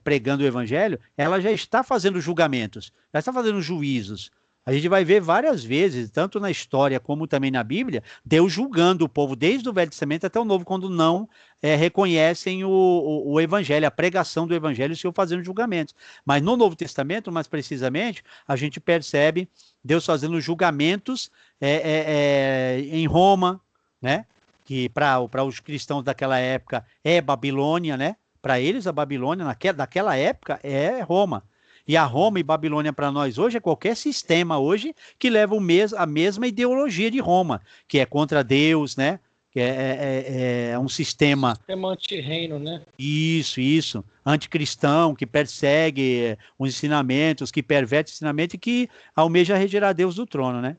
pregando o evangelho, ela já está fazendo julgamentos, já está fazendo juízos. A gente vai ver várias vezes, tanto na história como também na Bíblia, Deus julgando o povo desde o Velho Testamento até o Novo, quando não reconhecem o Evangelho, a pregação do Evangelho, o Senhor fazendo julgamentos. Mas no Novo Testamento, mais precisamente, a gente percebe Deus fazendo julgamentos em Roma, né? Que para os cristãos daquela época é Babilônia, né? Para eles, a Babilônia, daquela época, é Roma. E a Roma e Babilônia para nós hoje é qualquer sistema hoje que leva a mesma ideologia de Roma, que é contra Deus, né? Que é um sistema... Sistema anti-reino, né? Isso. Anticristão, que persegue os ensinamentos, que perverte o ensinamento e que almeja retirar Deus do trono, né?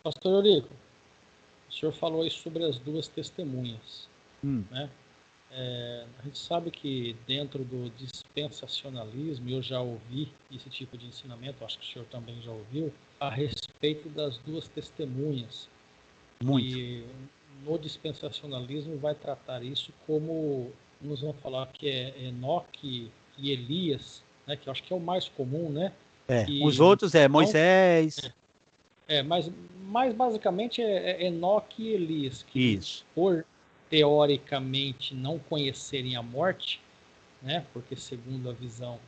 Pastor Eurico, o senhor falou aí sobre as duas testemunhas, né? A gente sabe que dentro do dispensacionalismo, eu já ouvi esse tipo de ensinamento, acho que o senhor também já ouviu, a respeito das duas testemunhas. Muito. E no dispensacionalismo vai tratar isso como, nós vamos falar que é Enoque e Elias, né, que eu acho que é o mais comum, né? Os outros Moisés. Mas basicamente é Enoque e Elias, que Isso. por teoricamente não conhecerem a morte, né? Porque segundo a visão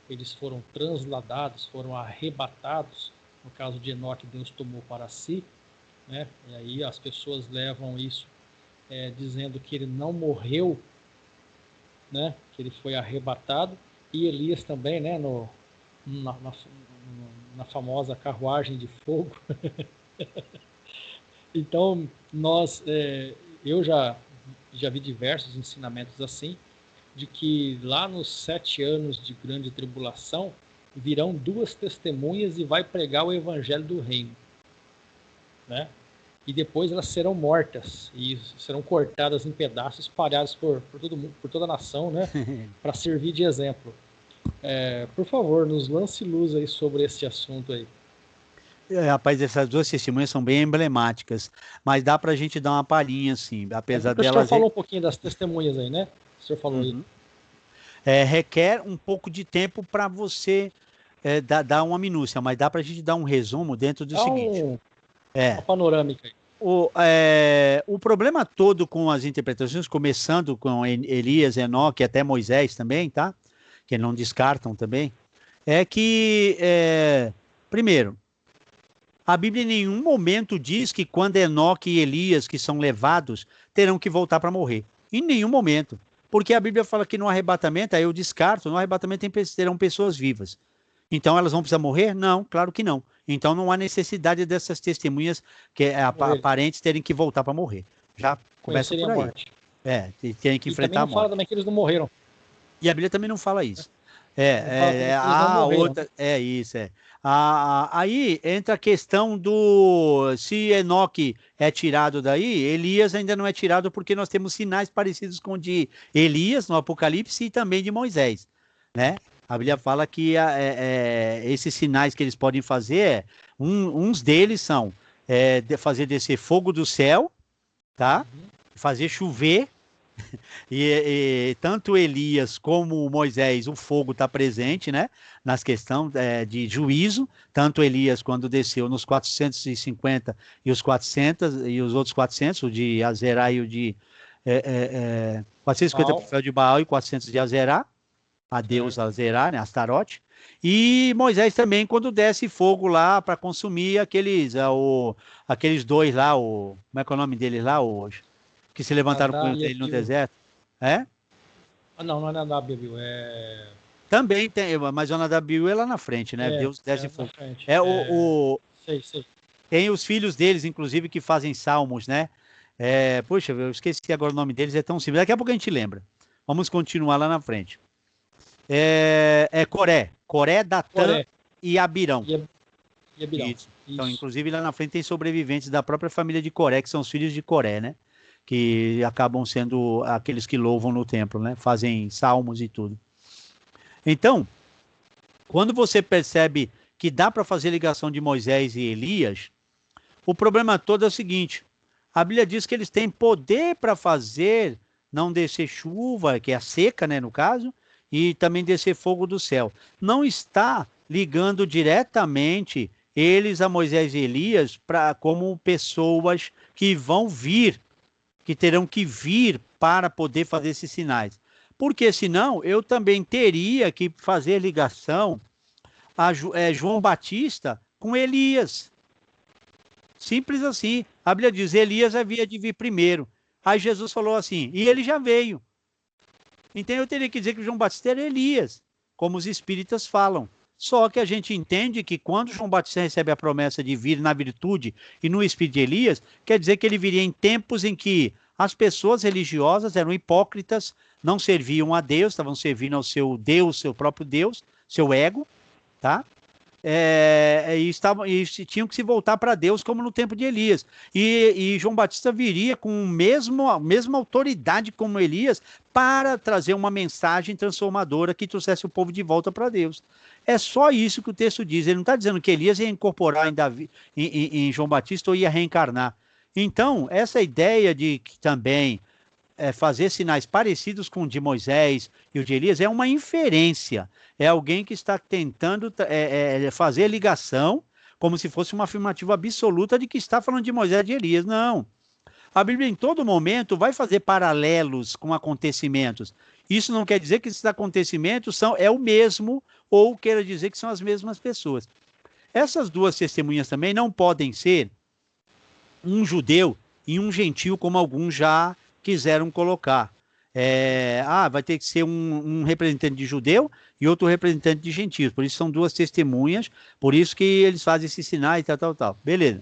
eles foram transladados, foram arrebatados. No caso de Enoque, Deus tomou para si, né? E aí as pessoas levam isso dizendo que ele não morreu, né? Que ele foi arrebatado. E Elias também, né? Na famosa carruagem de fogo. Então eu já vi diversos ensinamentos assim, de que lá nos 7 anos de grande tribulação virão duas testemunhas e vai pregar o evangelho do reino, né? e depois elas serão mortas e serão cortadas em pedaços, espalhadas por toda a nação, né, para servir de exemplo. Por favor, nos lance luz aí sobre esse assunto aí. Rapaz, essas duas testemunhas são bem emblemáticas, mas dá para a gente dar uma palhinha, assim, apesar porque delas... O senhor falou um pouquinho das testemunhas aí, né? O senhor falou aí. Requer um pouco de tempo para você dar uma minúcia, mas dá para a gente dar um resumo dentro do seguinte. Uma panorâmica aí. O problema todo com as interpretações, começando com Elias, Enoque, até Moisés também, tá? Que não descartam também, é que, primeiro, a Bíblia em nenhum momento diz que quando Enoque e Elias, que são levados, terão que voltar para morrer. Em nenhum momento. Porque a Bíblia fala que no arrebatamento, aí eu descarto, no arrebatamento terão pessoas vivas. Então elas vão precisar morrer? Não, claro que não. Então não há necessidade dessas testemunhas aparentes terem que voltar para morrer. Já começa por aí. A morte. Tem que enfrentar a morte. Também não fala também que eles não morreram. E a Bíblia também não fala isso. Aí entra a questão do se Enoque é tirado daí, Elias ainda não é tirado porque nós temos sinais parecidos com o de Elias no Apocalipse e também de Moisés, né? A Bíblia fala que esses sinais que eles podem fazer, uns deles são fazer descer fogo do céu, tá? Fazer chover. E tanto Elias como Moisés, o fogo está presente, né? Nas questões de juízo, tanto Elias quando desceu nos 450 e os 400, e os outros 400, o de Azerá e o de 450 para o fel de Baal e 400 de Azerá, a Deus Azerá, né? Astarote. E Moisés também quando desce fogo lá para consumir aqueles dois lá, como é que é o nome deles lá hoje? Que se levantaram com ele no deserto. Não é Nadab, Também tem, mas o Nadab é lá na frente, né? Deus desce fogo. Sei. Tem os filhos deles, inclusive, que fazem salmos, né? Poxa, eu esqueci agora o nome deles, é tão simples. Daqui a pouco a gente lembra. Vamos continuar lá na frente. Coré, Datã e Abirão. E Abirão. Isso. Então, inclusive, lá na frente tem sobreviventes da própria família de Coré, que são os filhos de Coré, né? Que acabam sendo aqueles que louvam no templo, né? Fazem salmos e tudo. Então, quando você percebe que dá para fazer ligação de Moisés e Elias, o problema todo é o seguinte: a Bíblia diz que eles têm poder para fazer não descer chuva, que é a seca, né, no caso, e também descer fogo do céu. Não está ligando diretamente eles a Moisés e Elias como pessoas que vão vir, que terão que vir para poder fazer esses sinais. Porque senão eu também teria que fazer ligação a João Batista com Elias. Simples assim. A Bíblia diz, Elias havia de vir primeiro. Aí Jesus falou assim, e ele já veio. Então eu teria que dizer que João Batista era Elias, como os espíritas falam. Só que a gente entende que quando João Batista recebe a promessa de vir na virtude e no espírito de Elias, quer dizer que ele viria em tempos em que as pessoas religiosas eram hipócritas, não serviam a Deus, estavam servindo ao seu Deus, seu próprio Deus, seu ego, tá? E tinham que se voltar para Deus como no tempo de Elias. E João Batista viria com a mesma autoridade como Elias para trazer uma mensagem transformadora que trouxesse o povo de volta para Deus. É só isso que o texto diz. Ele não está dizendo que Elias ia incorporar em João Batista ou ia reencarnar. Então, essa ideia de que também fazer sinais parecidos com o de Moisés e o de Elias é uma inferência. É alguém que está tentando fazer ligação como se fosse uma afirmativa absoluta de que está falando de Moisés e de Elias. Não. A Bíblia em todo momento vai fazer paralelos com acontecimentos. Isso não quer dizer que esses acontecimentos é o mesmo ou queira dizer que são as mesmas pessoas. Essas duas testemunhas também não podem ser um judeu e um gentio, como alguns já quiseram colocar. Vai ter que ser um representante de judeu e outro representante de gentios. Por isso são duas testemunhas, por isso que eles fazem esses sinais e tal. Beleza.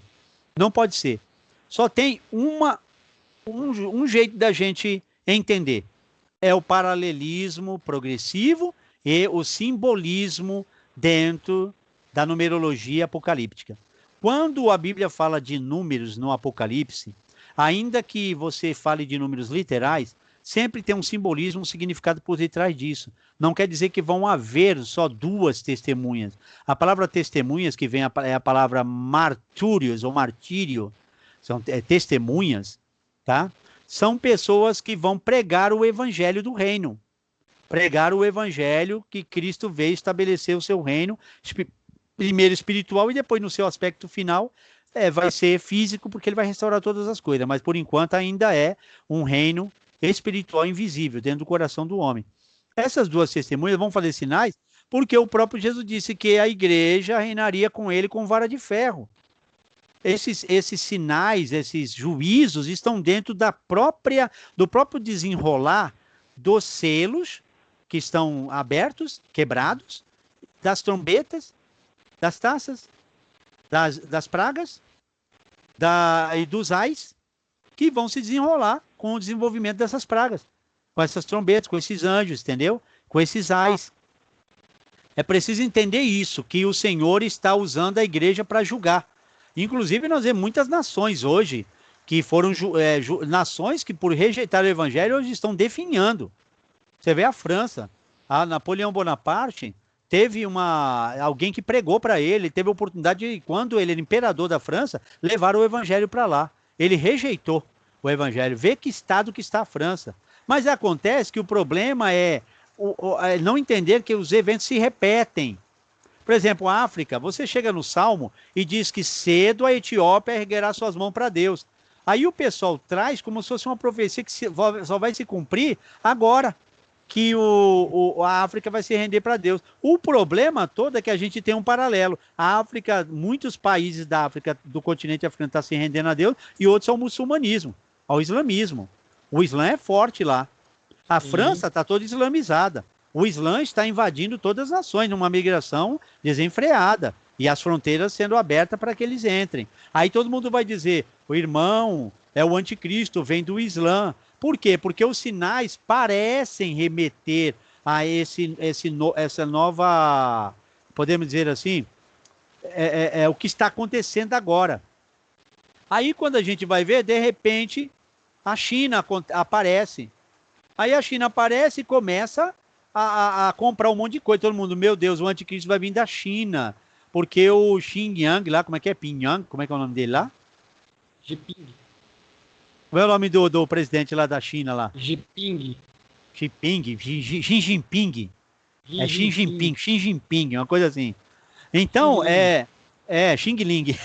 Não pode ser. Só tem um jeito da gente entender. É o paralelismo progressivo e o simbolismo dentro da numerologia apocalíptica. Quando a Bíblia fala de números no Apocalipse, ainda que você fale de números literais, sempre tem um simbolismo, um significado por detrás disso. Não quer dizer que vão haver só duas testemunhas. A palavra testemunhas, que vem é a palavra martúrios ou martírio, são testemunhas, tá? São pessoas que vão pregar o evangelho do reino. Pregar o evangelho que Cristo veio estabelecer o seu reino, primeiro espiritual e depois no seu aspecto final, vai ser físico, porque ele vai restaurar todas as coisas, mas por enquanto ainda é um reino espiritual invisível, dentro do coração do homem. Essas duas testemunhas vão fazer sinais, porque o próprio Jesus disse que a igreja reinaria com ele com vara de ferro. Esses sinais, esses juízos estão dentro do próprio desenrolar dos selos que estão abertos, quebrados, das trombetas, das taças, das pragas e dos ais, que vão se desenrolar com o desenvolvimento dessas pragas, com essas trombetas, com esses anjos, entendeu? Com esses ais. É preciso entender isso, que o Senhor está usando a igreja para julgar. Inclusive, nós vemos muitas nações hoje, que foram nações que, por rejeitar o evangelho, hoje estão definhando. Você vê a França, a Napoleão Bonaparte, teve alguém que pregou para ele, teve a oportunidade de, quando ele era imperador da França, levar o evangelho para lá. Ele rejeitou o evangelho. Vê que estado que está a França. Mas acontece que o problema é não entender que os eventos se repetem. Por exemplo, a África, você chega no Salmo e diz que cedo a Etiópia erguerá suas mãos para Deus. Aí o pessoal traz como se fosse uma profecia que só vai se cumprir agora, que a África vai se render para Deus. O problema todo é que a gente tem um paralelo. A África, muitos países da África, do continente africano, estão se rendendo a Deus, e outros ao muçulmanismo, ao islamismo. O Islã é forte lá. A França está toda islamizada. O Islã está invadindo todas as nações, numa migração desenfreada, e as fronteiras sendo abertas para que eles entrem. Aí todo mundo vai dizer, o irmão é o anticristo, vem do Islã. Por quê? Porque os sinais parecem remeter a essa nova, podemos dizer assim, o que está acontecendo agora. Aí quando a gente vai ver, de repente, a China aparece. Aí a China aparece e começa a comprar um monte de coisa. Todo mundo, meu Deus, o anticristo vai vir da China. Porque o Xinjiang lá, como é que é? Pinhang, como é que é o nome dele lá? Jinping. Qual é o nome do presidente lá da China lá? Jinping. Xi Jinping. É Xi Jinping, uma coisa assim. Então, Xing Ling.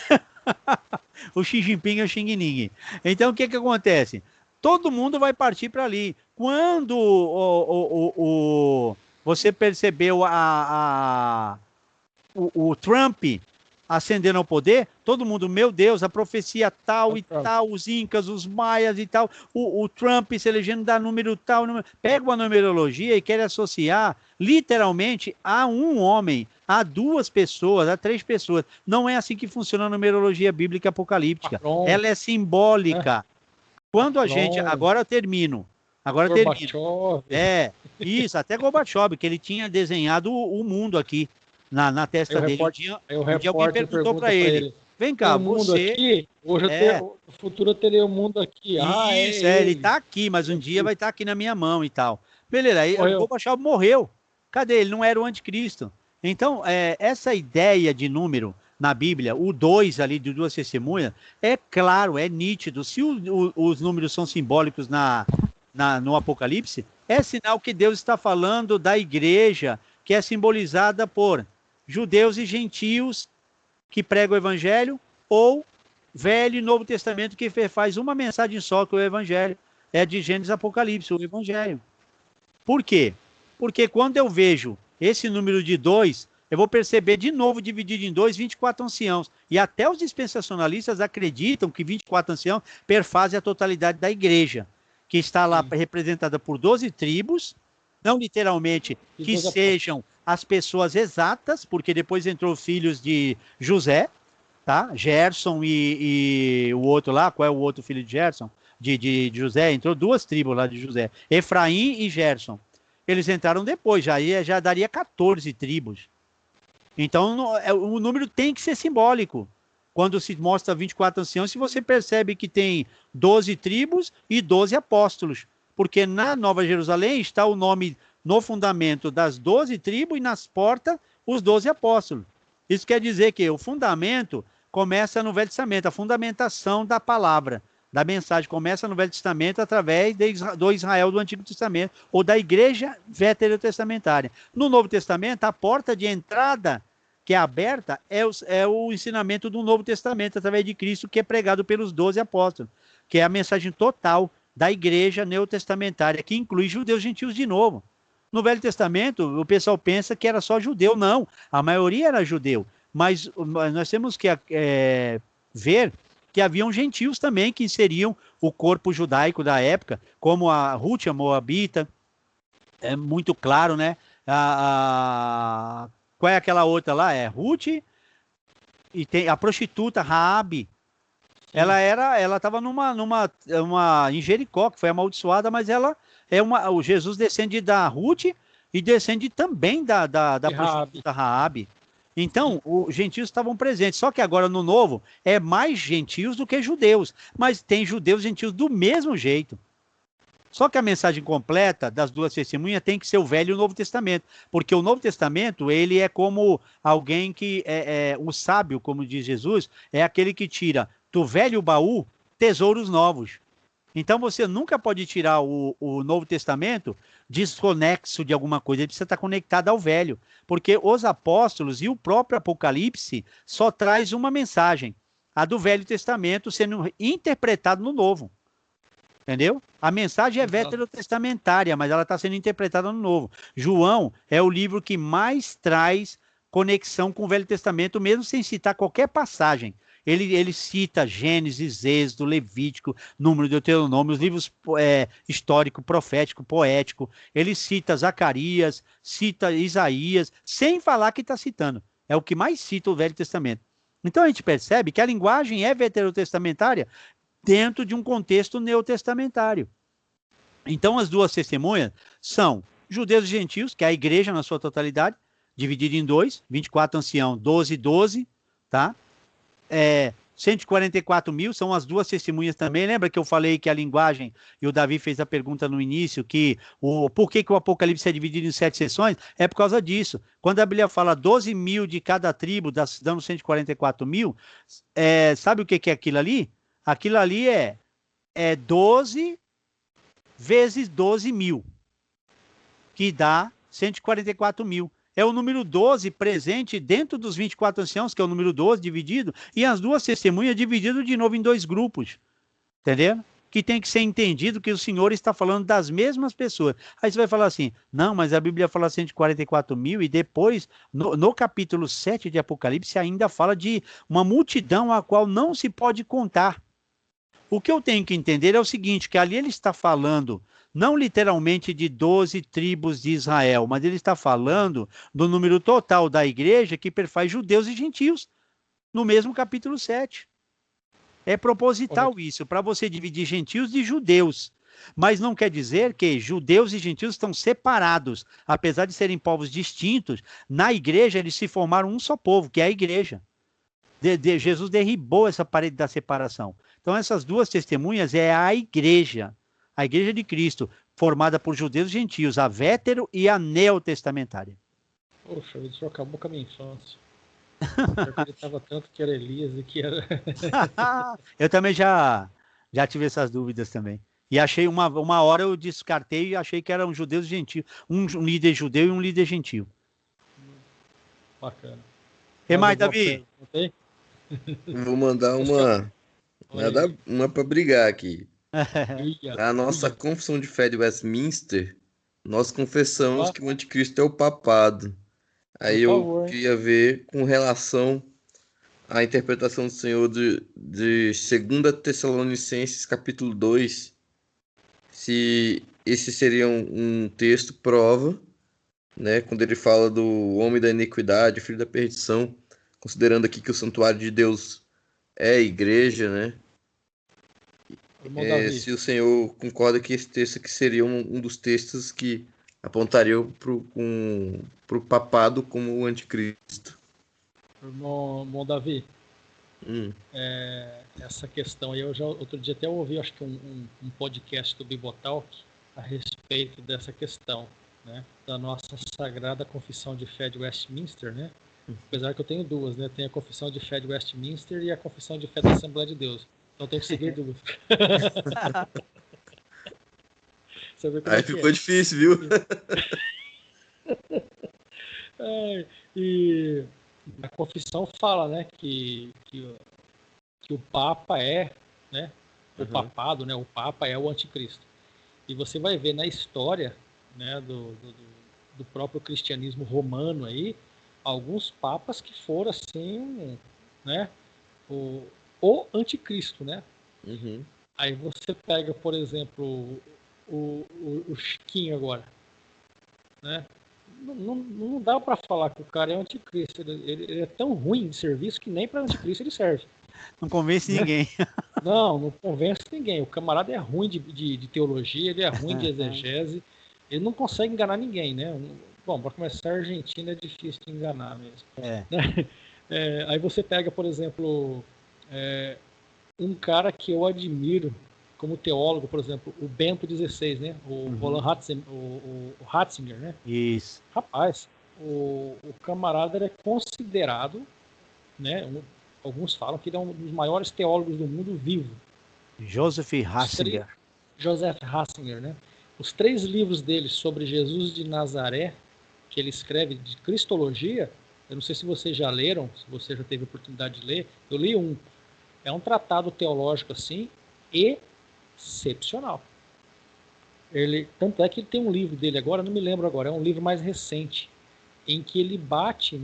O Xi Jinping é o Xing Ling. Então, o que acontece? Todo mundo vai partir para ali. Quando você percebeu o Trump ascendendo ao poder, todo mundo, meu Deus, a profecia tal e tal, os incas, os maias e tal, o Trump se elegendo dá número tal, pega uma numerologia e quer associar literalmente a um homem, a duas pessoas, a três pessoas. Não é assim que funciona a numerologia bíblica apocalíptica. Ela é simbólica. Quando a gente... Agora eu termino. Isso, até Gorbachev, que ele tinha desenhado o mundo aqui na testa dele. Alguém perguntou para ele, vem cá, você... Aqui? Hoje no futuro eu terei o mundo aqui. Ele está aqui, mas um dia vai estar aqui na minha mão e tal. Beleza, aí o Gorbachev morreu. Cadê? Ele não era o anticristo. Então, essa ideia de número na Bíblia, o 2 ali de duas testemunhas, é claro, é nítido. Se os números são simbólicos no Apocalipse, é sinal que Deus está falando da igreja, que é simbolizada por judeus e gentios que pregam o evangelho, ou Velho e Novo Testamento que faz uma mensagem só, que o evangelho é de Gênesis e Apocalipse, o evangelho. Por quê? Porque quando eu vejo esse número de 2, eu vou perceber de novo dividido em 2, 24 anciãos. E até os dispensacionalistas acreditam que 24 anciãos perfazem a totalidade da igreja, que está lá representada por 12 tribos, não literalmente que sejam as pessoas exatas, porque depois entrou os filhos de José, tá? Gerson e o outro lá, qual é o outro filho de Gerson? De José, entrou duas tribos lá de José, Efraim e Gerson. Eles entraram depois, já daria 14 tribos. Então, o número tem que ser simbólico. quando se mostra 24 anciãos, se você percebe que tem 12 tribos e 12 apóstolos, porque na Nova Jerusalém está o nome no fundamento das 12 tribos e nas portas os 12 apóstolos. Isso quer dizer que o fundamento começa no Velho Testamento, a fundamentação da palavra, da mensagem, começa no Velho Testamento através do Israel do Antigo Testamento, ou da igreja veterotestamentária. No Novo Testamento, a porta de entrada que é aberta é o ensinamento do Novo Testamento, através de Cristo, que é pregado pelos 12 apóstolos, que é a mensagem total da igreja neotestamentária, que inclui judeus e gentios de novo. No Velho Testamento, o pessoal pensa que era só judeu. Não, a maioria era judeu. Mas nós temos que ver que haviam gentios também que inseriam o corpo judaico da época, como a Ruth, a Moabita, é muito claro, né? Qual é aquela outra lá? É Ruth, e tem a prostituta Raabe. Ela estava em Jericó, que foi amaldiçoada, mas ela o Jesus descende da Ruth e descende também da prostituta Raabe. Então, os gentios estavam presentes. Só que agora no Novo é mais gentios do que judeus, mas tem judeus e gentios do mesmo jeito. Só que a mensagem completa das duas testemunhas tem que ser o Velho e o Novo Testamento, porque o Novo Testamento, ele é como alguém que o sábio, como diz Jesus, é aquele que tira do velho baú tesouros novos. Então você nunca pode tirar o Novo Testamento desconexo de alguma coisa, ele precisa estar conectado ao Velho, porque os apóstolos e o próprio Apocalipse só traz uma mensagem, a do Velho Testamento sendo interpretado no Novo. Entendeu? A mensagem é veterotestamentária, mas ela está sendo interpretada no Novo. João é o livro que mais traz conexão com o Velho Testamento, mesmo sem citar qualquer passagem. Ele cita Gênesis, Êxodo, Levítico, Número, Deuteronômio, os livros histórico, profético, poético. Ele cita Zacarias, cita Isaías, sem falar que está citando. É o que mais cita o Velho Testamento. Então a gente percebe que a linguagem é veterotestamentária dentro de um contexto neotestamentário. Então as duas testemunhas são judeus e gentios, que é a igreja na sua totalidade, dividida em dois, 24 anciãos, 12 e 12, tá? 144 mil são as duas testemunhas também. Lembra que eu falei que a linguagem, e o Davi fez a pergunta no início, que por que o Apocalipse é dividido em 7 sessões? É por causa disso. Quando a Bíblia fala 12 mil de cada tribo, dando 144 mil, sabe o que é aquilo ali? Aquilo ali é 12 vezes 12 mil, que dá 144 mil. É o número 12 presente dentro dos 24 anciãos, que é o número 12 dividido, e as duas testemunhas divididas de novo em dois grupos. Entendeu? Que tem que ser entendido que o Senhor está falando das mesmas pessoas. Aí você vai falar assim, não, mas a Bíblia fala 144 mil, e depois, no capítulo 7 de Apocalipse, ainda fala de uma multidão a qual não se pode contar. O que eu tenho que entender é o seguinte, que ali ele está falando, não literalmente de 12 tribos de Israel, mas ele está falando do número total da igreja que perfaz judeus e gentios, no mesmo capítulo 7. É proposital isso, para você dividir gentios de judeus. Mas não quer dizer que judeus e gentios estão separados. Apesar de serem povos distintos, na igreja eles se formaram um só povo, que é a igreja. Jesus derribou essa parede da separação. Então essas duas testemunhas é a igreja de Cristo, formada por judeus e gentios, a vétero e a neotestamentária. Poxa, isso acabou com a minha infância. Eu acreditava tanto que era Elias e que era... Eu também já tive essas dúvidas também. E achei, uma hora eu descartei e achei que eram judeus e gentios. Um líder judeu e um líder gentio. Bacana. E mais, Davi? Vou mandar uma para brigar aqui. A nossa confissão de fé de Westminster, nós confessamos que o anticristo é o papado. Aí eu queria ver com relação à interpretação do Senhor de 2 Tessalonicenses capítulo 2, se esse seria um texto prova, né, quando ele fala do homem da iniquidade, filho da perdição, considerando aqui que o santuário de Deus é a igreja, né? Se o Senhor concorda que esse texto aqui seria um dos textos que apontariam para o papado como o anticristo. Irmão Davi, essa questão aí. Eu já outro dia até ouvi, acho que um podcast do Bibotalk a respeito dessa questão, né, da nossa Sagrada Confissão de Fé de Westminster, né? Apesar que eu tenho duas, né? Tem a Confissão de Fé de Westminster e a Confissão de Fé da Assembleia de Deus. Então tem que seguir duas. Aí ficou difícil, viu? E a confissão fala, né, que o Papa é, né, o papado, né, o Papa é o anticristo. E você vai ver na história, né, do próprio cristianismo romano aí, alguns papas que foram assim, né, o anticristo, né? Aí você pega, por exemplo, o Chiquinho agora, né? Não dá para falar que o cara é anticristo. Ele é tão ruim de serviço que nem para anticristo ele serve. Não convence ninguém. Não convence ninguém. O camarada é ruim de teologia, ele é ruim de exegese, ele não consegue enganar ninguém, né? Bom, para começar, a Argentina é difícil de enganar mesmo. Aí você pega, por exemplo, um cara que eu admiro como teólogo, por exemplo, o Bento XVI, né? O Roland Ratzinger, né? Isso. Rapaz, o camarada é considerado, né? Alguns falam que ele é um dos maiores teólogos do mundo vivo. Joseph Ratzinger. Joseph Ratzinger, né? Os 3 livros dele sobre Jesus de Nazaré, que ele escreve de cristologia, eu não sei se vocês já leram, se você já teve oportunidade de ler, eu li um. É um tratado teológico assim, excepcional. Tanto é que ele tem um livro dele agora, não me lembro agora, é um livro mais recente, em que ele bate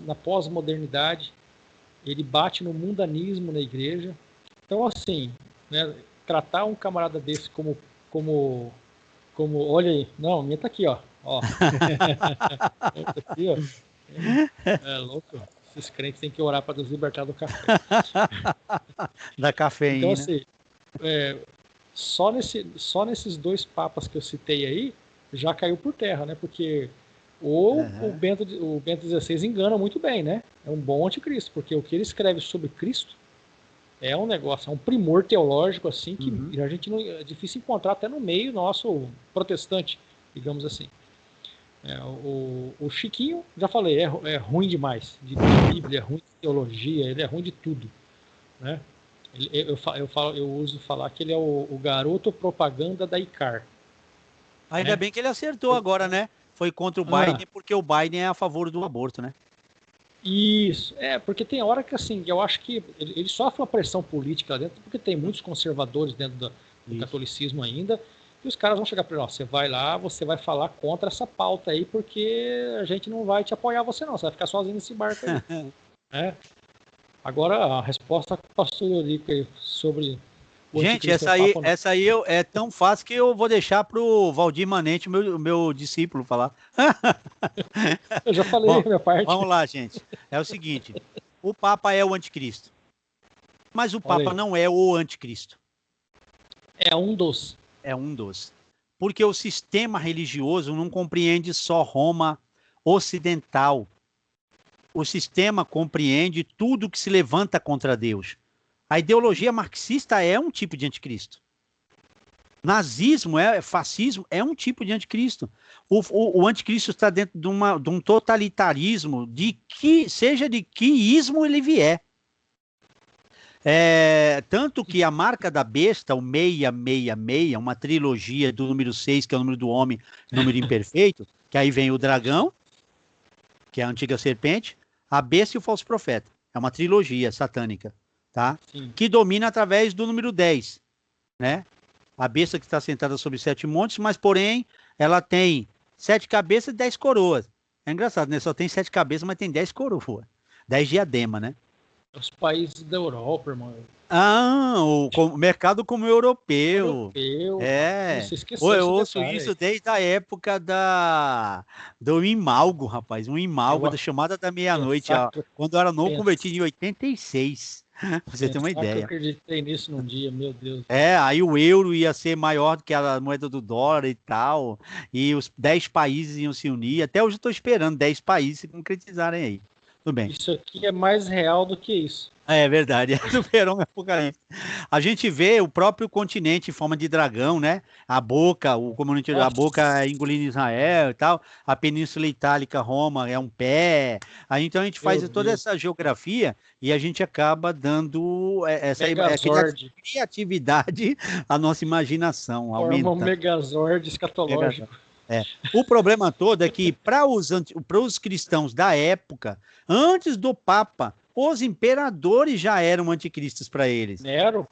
na pós-modernidade, ele bate no mundanismo na igreja. Então, assim, né, tratar um camarada desse como olha aí, não, a minha tá aqui, ó. Aqui, ó. É louco. Esses crentes têm que orar para nos libertar do café. Da cafeína. Então, assim, só nesses 2 papas que eu citei aí, já caiu por terra, né? Porque o Bento XVI engana muito bem, né? É um bom anticristo, porque o que ele escreve sobre Cristo é um negócio, é um primor teológico, assim, que a gente é difícil encontrar até no meio nosso protestante, digamos assim. O Chiquinho, já falei, é ruim demais de Bíblia, é ruim de teologia, ele é ruim de tudo, né? Eu uso falar que ele é o garoto propaganda da ICAR. Ainda né? bem que ele acertou agora, né? Foi contra o Biden, porque o Biden é a favor do aborto, né? Isso, porque tem hora que, assim, eu acho que ele sofre uma pressão política lá dentro, porque tem muitos conservadores dentro do catolicismo ainda, e os caras vão chegar para ele, você vai lá, você vai falar contra essa pauta aí, porque a gente não vai te apoiar você não, você vai ficar sozinho nesse barco aí. Agora, a resposta do pastor Eurico aí sobre o gente, anticristo essa aí é tão fácil que eu vou deixar pro Valdir Manente, meu discípulo, falar. Eu já falei a minha parte. Vamos lá, gente. É o seguinte, o Papa é o anticristo, mas o Papa não é o anticristo. É um dos. É um dos. Porque o sistema religioso não compreende só Roma ocidental. O sistema compreende tudo que se levanta contra Deus. A ideologia marxista é um tipo de anticristo. Nazismo, fascismo é um tipo de anticristo. O anticristo está dentro de um totalitarismo, seja de que ismo ele vier. Tanto que a marca da besta, o 666, uma trilogia do número 6, que é o número do homem, número imperfeito, que aí vem o dragão, que é a antiga serpente, a besta e o falso profeta. É uma trilogia satânica, tá? Que domina através do número 10, né? A besta que está sentada sobre 7 montes, mas porém ela tem 7 cabeças e 10 coroas. É engraçado, né? Só tem 7 cabeças, mas tem 10 coroas. 10 diadema, né? Os países da Europa, irmão. O mercado como europeu. Você esqueceu. Eu ouço isso desde a época do Imalgo, rapaz. Um Imalgo da chamada da meia-noite. Quando eu era novo, convertido em 86. Pra você ter uma ideia. Eu acreditei nisso num dia, meu Deus. Aí o euro ia ser maior do que a moeda do dólar e tal. E os 10 países iam se unir. Até hoje eu estou esperando 10 países se concretizarem aí. Tudo bem. Isso aqui é mais real do que isso. É verdade, é superou o Apocalipse. A gente vê o próprio continente em forma de dragão, né? A boca, a boca engolindo Israel e tal. A Península Itálica, Roma, é um pé. Então a gente faz toda essa geografia e a gente acaba dando essa criatividade à nossa imaginação. Forma um Megazord escatológico. O problema todo é que para os cristãos da época, antes do Papa, os imperadores já eram anticristos para eles. Nero?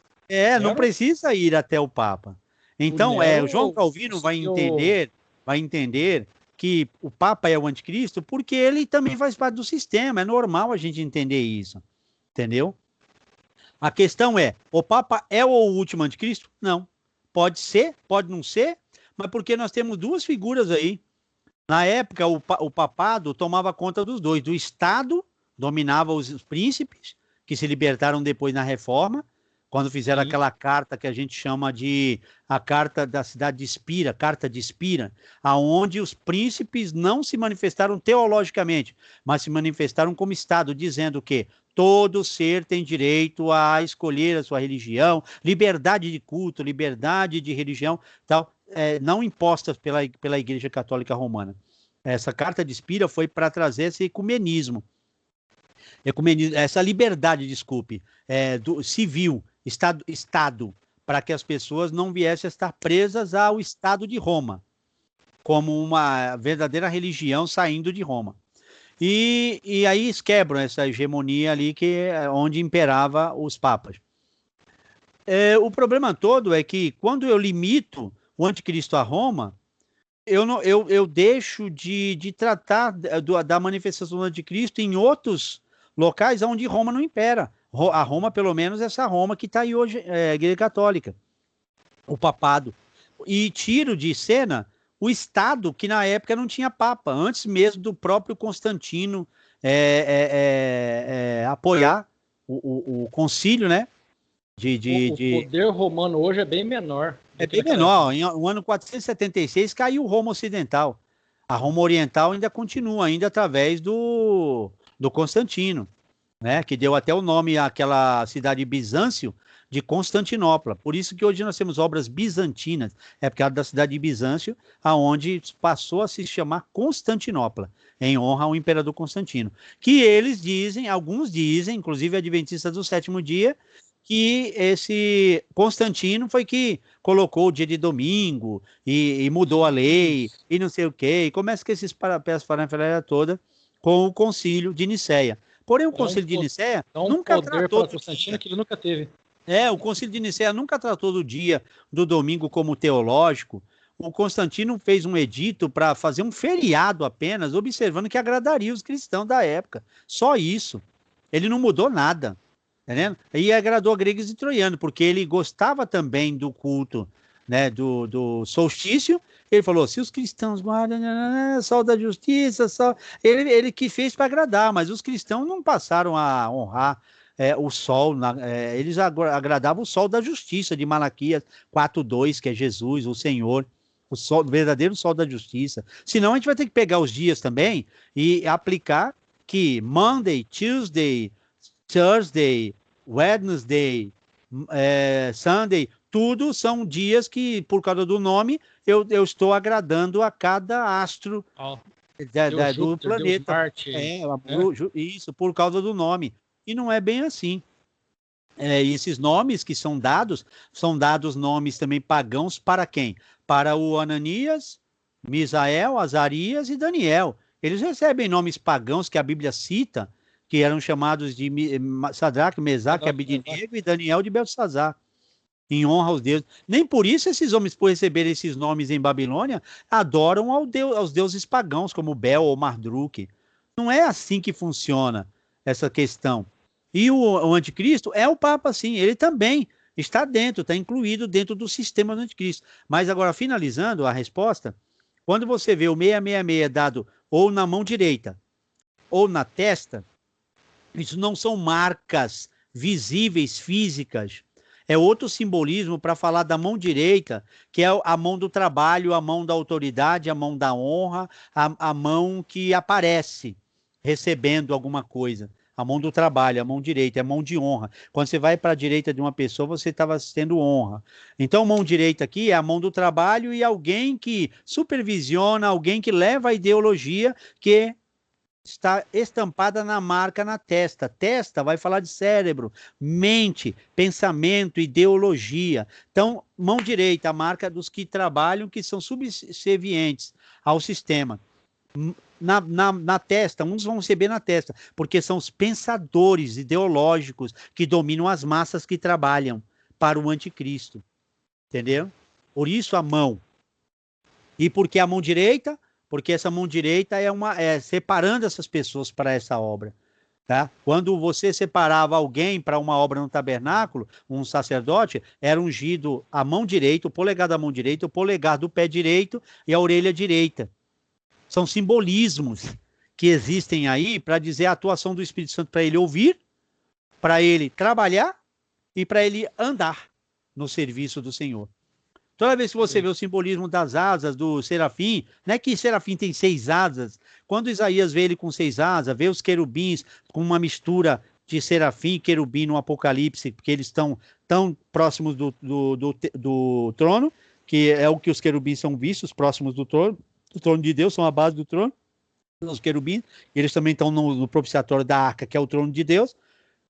Não precisa ir até o Papa. Então, o João Calvino vai entender que o Papa é o anticristo porque ele também faz parte do sistema. É normal a gente entender isso. Entendeu? A questão é, o Papa é o último anticristo? Não. Pode ser, pode não ser, mas porque nós temos duas figuras aí. Na época, o papado tomava conta dos dois, do Estado, dominava os príncipes, que se libertaram depois na Reforma, quando fizeram aquela carta que a gente chama de a Carta da Cidade de Espira, Carta de Espira, aonde os príncipes não se manifestaram teologicamente, mas se manifestaram como Estado, dizendo que todo ser tem direito a escolher a sua religião, liberdade de culto, liberdade de religião, tal, não impostas pela Igreja Católica Romana. Essa Carta de Espira foi para trazer esse ecumenismo, essa liberdade, do civil, Estado, para que as pessoas não viessem a estar presas ao Estado de Roma, como uma verdadeira religião saindo de Roma. E aí eles quebram essa hegemonia ali onde imperava os papas. O problema todo é que quando eu limito o anticristo a Roma, eu deixo de tratar da manifestação do anticristo em outros locais onde Roma não impera. A Roma, pelo menos, essa Roma que está aí hoje, a Igreja Católica, o papado. E tiro de cena o Estado, que na época não tinha papa, antes mesmo do próprio Constantino apoiar o concílio, né? O poder romano hoje é bem menor. É bem menor. No ano 476 caiu Roma Ocidental. A Roma Oriental ainda continua, ainda através do Constantino, né? Que deu até o nome àquela cidade de Bizâncio de Constantinopla. Por isso que hoje nós temos obras bizantinas. É por causa da cidade de Bizâncio, aonde passou a se chamar Constantinopla, em honra ao imperador Constantino. Que eles dizem, alguns dizem, inclusive adventistas do sétimo dia, que esse Constantino foi que colocou o dia de domingo e mudou a lei e não sei o quê. E começa com esses parafernália toda com o concílio de Nicéia. Porém, o concílio de Nicéia nunca tratou do Constantino que ele nunca teve. O concílio de Nicéia nunca tratou do dia do domingo como teológico. O Constantino fez um edito para fazer um feriado apenas, observando que agradaria os cristãos da época. Só isso. Ele não mudou nada. Entendendo? E agradou gregos e troianos, porque ele gostava também do culto, né, do solstício. Ele falou, se os cristãos guardam sol da justiça, ele que fez para agradar, mas os cristãos não passaram a honrar o sol, eles agradavam o sol da justiça, de Malaquias 4:2, que é Jesus, o Senhor, o verdadeiro sol da justiça. Senão a gente vai ter que pegar os dias também e aplicar que Monday, Tuesday, Thursday, Wednesday, Sunday, tudo são dias que, por causa do nome, eu estou agradando a cada astro do planeta. Marte, Isso, por causa do nome. E não é bem assim. Esses nomes que são dados nomes também pagãos para quem? Para o Ananias, Misael, Azarias e Daniel. Eles recebem nomes pagãos que a Bíblia cita, que eram chamados de Sadraque, Mesaque, Abednego e Daniel de Beltesazar, em honra aos deuses. Nem por isso esses homens, por receberem esses nomes em Babilônia, adoram aos deuses pagãos, como Bel ou Mardruque. Não é assim que funciona essa questão. E o anticristo é o Papa, sim, ele também está incluído dentro do sistema do anticristo. Mas agora, finalizando a resposta, quando você vê o 666 dado ou na mão direita ou na testa, isso não são marcas visíveis, físicas. É outro simbolismo para falar da mão direita, que é a mão do trabalho, a mão da autoridade, a mão da honra, a mão que aparece. recebendo alguma coisa. A mão do trabalho, a mão direita, é a mão de honra. Quando você vai para a direita de uma pessoa, você estava tendo honra. Então, mão direita aqui é a mão do trabalho e alguém que supervisiona, alguém que leva a ideologia que está estampada na marca na testa. Testa vai falar de cérebro, mente, pensamento, ideologia. Então, mão direita, a marca dos que trabalham, que são subservientes ao sistema. Na testa, uns vão receber na testa, porque são os pensadores ideológicos que dominam as massas que trabalham para o anticristo. Entendeu? Por isso a mão. E por que a mão direita? Porque essa mão direita é separando essas pessoas para essa obra. Tá? Quando você separava alguém para uma obra no tabernáculo, um sacerdote, era ungido a mão direita, o polegar da mão direita, o polegar do pé direito e a orelha direita. São simbolismos que existem aí para dizer a atuação do Espírito Santo para ele ouvir, para ele trabalhar e para ele andar no serviço do Senhor. Toda vez que você vê o simbolismo das asas do serafim, não é que serafim tem 6 asas. Quando Isaías vê ele com 6 asas, vê os querubins com uma mistura de serafim e querubim no Apocalipse, porque eles estão tão próximos do trono, que é o que os querubins são vistos, próximos do trono de Deus, são a base do trono, os querubins, e eles também estão no propiciatório da arca, que é o trono de Deus,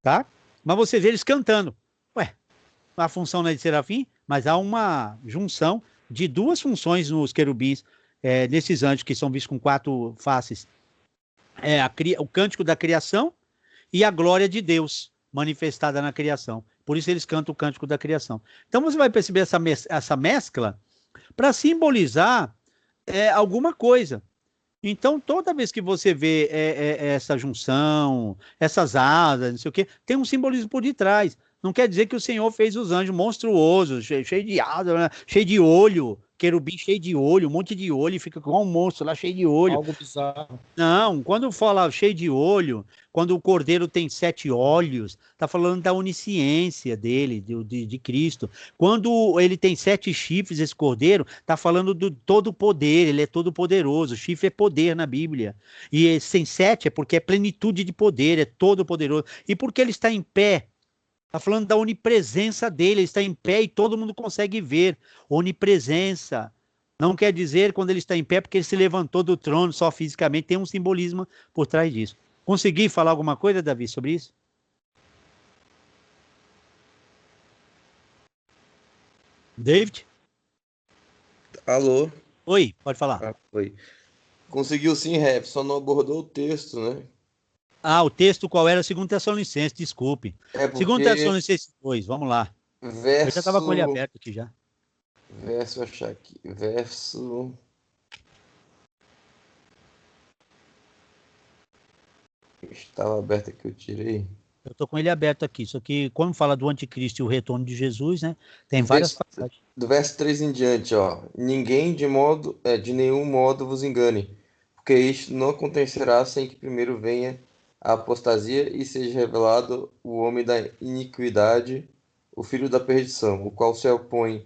tá? Mas você vê eles cantando. Ué, a função não é de serafim, mas há uma junção de 2 funções nos querubins, nesses anjos que são vistos com 4 faces. O cântico da criação e a glória de Deus manifestada na criação. Por isso eles cantam o cântico da criação. Então você vai perceber essa mescla para simbolizar alguma coisa. Então, toda vez que você vê essa junção, essas asas, não sei o quê, tem um simbolismo por detrás. Não quer dizer que o Senhor fez os anjos monstruosos, cheio de asas, né? Cheio de olho, querubim cheio de olho, um monte de olho, e fica igual um monstro lá cheio de olho. Algo bizarro. Não, quando fala cheio de olho, quando o cordeiro tem 7 olhos, está falando da onisciência dele, de Cristo. Quando ele tem 7 chifres, esse cordeiro, está falando do todo poder, ele é todo poderoso. Chifre é poder na Bíblia. E sem 7 é porque é plenitude de poder, é todo poderoso. E porque ele está em pé? Está falando da onipresença dele, ele está em pé e todo mundo consegue ver. Onipresença. Não quer dizer quando ele está em pé porque ele se levantou do trono só fisicamente, tem um simbolismo por trás disso. Consegui falar alguma coisa, Davi, sobre isso? David? Alô? Oi, pode falar. Oi. Conseguiu sim, Ref, só não abordou o texto, né? O texto qual era? 2 Tessalonicenses, desculpe. Porque 2 Tessalonicenses 2, vamos lá. Eu já estava com ele aberto aqui já. Verso, achar aqui. Verso. Estava aberto aqui, eu tirei. Eu estou com ele aberto aqui. Isso aqui, quando fala do anticristo e o retorno de Jesus, né? Tem várias passagens. Do verso 3 em diante, ó. Ninguém de nenhum modo vos engane, porque isto não acontecerá sem que primeiro venha a apostasia e seja revelado o homem da iniquidade, o filho da perdição, o qual se opõe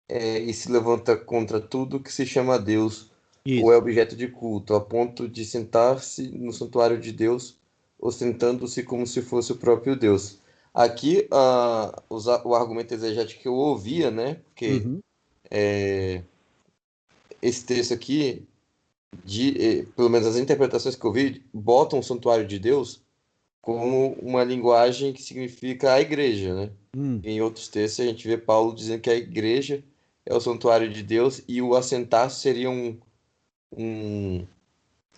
e se levanta contra tudo que se chama Deus. Isso. Ou é objeto de culto, a ponto de sentar-se no santuário de Deus, ostentando-se como se fosse o próprio Deus. Aqui, o argumento exegético que eu ouvia, né? Porque esse texto aqui, pelo menos as interpretações que eu vi, botam o santuário de Deus como uma linguagem que significa a igreja, né? Em outros textos a gente vê Paulo dizendo que a igreja é o santuário de Deus e o assentar seria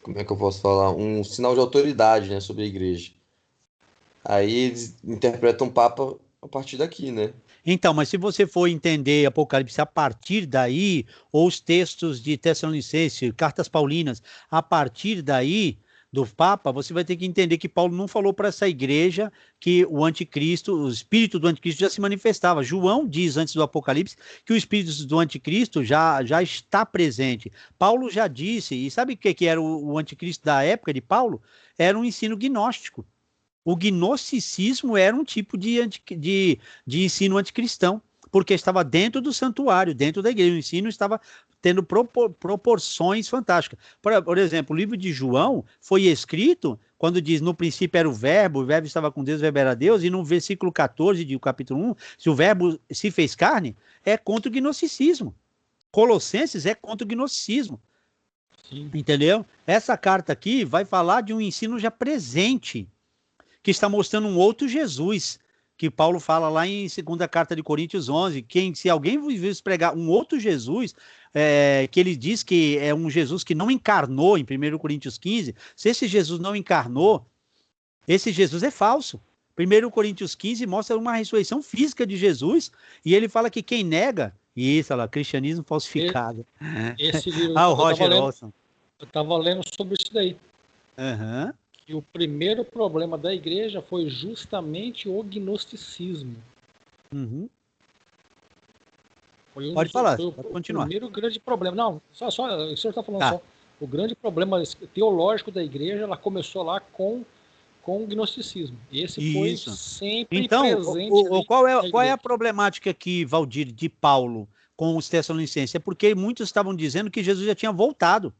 como é que eu posso falar? Um sinal de autoridade, né, sobre a igreja. Aí eles interpretam o Papa a partir daqui, né? Então, mas se você for entender Apocalipse a partir daí, ou os textos de Tessalonicenses, cartas paulinas, a partir daí do Papa, você vai ter que entender que Paulo não falou para essa igreja que o anticristo, o espírito do anticristo já se manifestava. João diz antes do Apocalipse que o espírito do anticristo já está presente. Paulo já disse, e sabe o que era o anticristo da época de Paulo? Era um ensino gnóstico. O gnosticismo era um tipo de ensino anticristão, porque estava dentro do santuário, dentro da igreja. O ensino estava tendo proporções fantásticas. Por exemplo, o livro de João foi escrito quando diz, no princípio era o verbo estava com Deus, o verbo era Deus, e no versículo 14 do capítulo 1, se o verbo se fez carne, é contra o gnosticismo. Colossenses é contra o gnosticismo. Sim. Entendeu? Essa carta aqui vai falar de um ensino já presente, que está mostrando um outro Jesus, que Paulo fala lá em 2ª carta de Coríntios 11, se alguém viu pregar um outro Jesus, que ele diz que é um Jesus que não encarnou, em 1 Coríntios 15, se esse Jesus não encarnou, esse Jesus é falso. 1 Coríntios 15 mostra uma ressurreição física de Jesus, e ele fala que quem nega, isso, olha lá, cristianismo falsificado. Esse livro, o Roger Olson. Eu estava lendo sobre isso daí. Uhum. E o primeiro problema da igreja foi justamente o gnosticismo. Uhum. Pode falar, pode continuar. O primeiro grande problema. Não, só o senhor está falando só. O grande problema teológico da igreja, ela começou lá com o gnosticismo. Esse foi sempre então, presente. Qual é a problemática aqui, Valdir, de Paulo com os Tessalonicenses? É porque muitos estavam dizendo que Jesus já tinha voltado.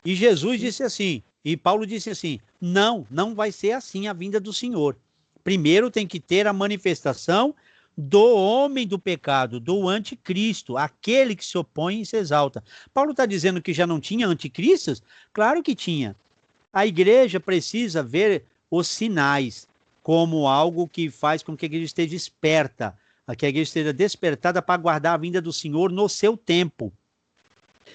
E Jesus disse assim, e Paulo disse assim, não vai ser assim a vinda do Senhor. Primeiro tem que ter a manifestação do homem do pecado, do anticristo, aquele que se opõe e se exalta. Paulo está dizendo que já não tinha anticristos? Claro que tinha. A igreja precisa ver os sinais como algo que faz com que a igreja esteja esperta, que a igreja esteja despertada para aguardar a vinda do Senhor no seu tempo.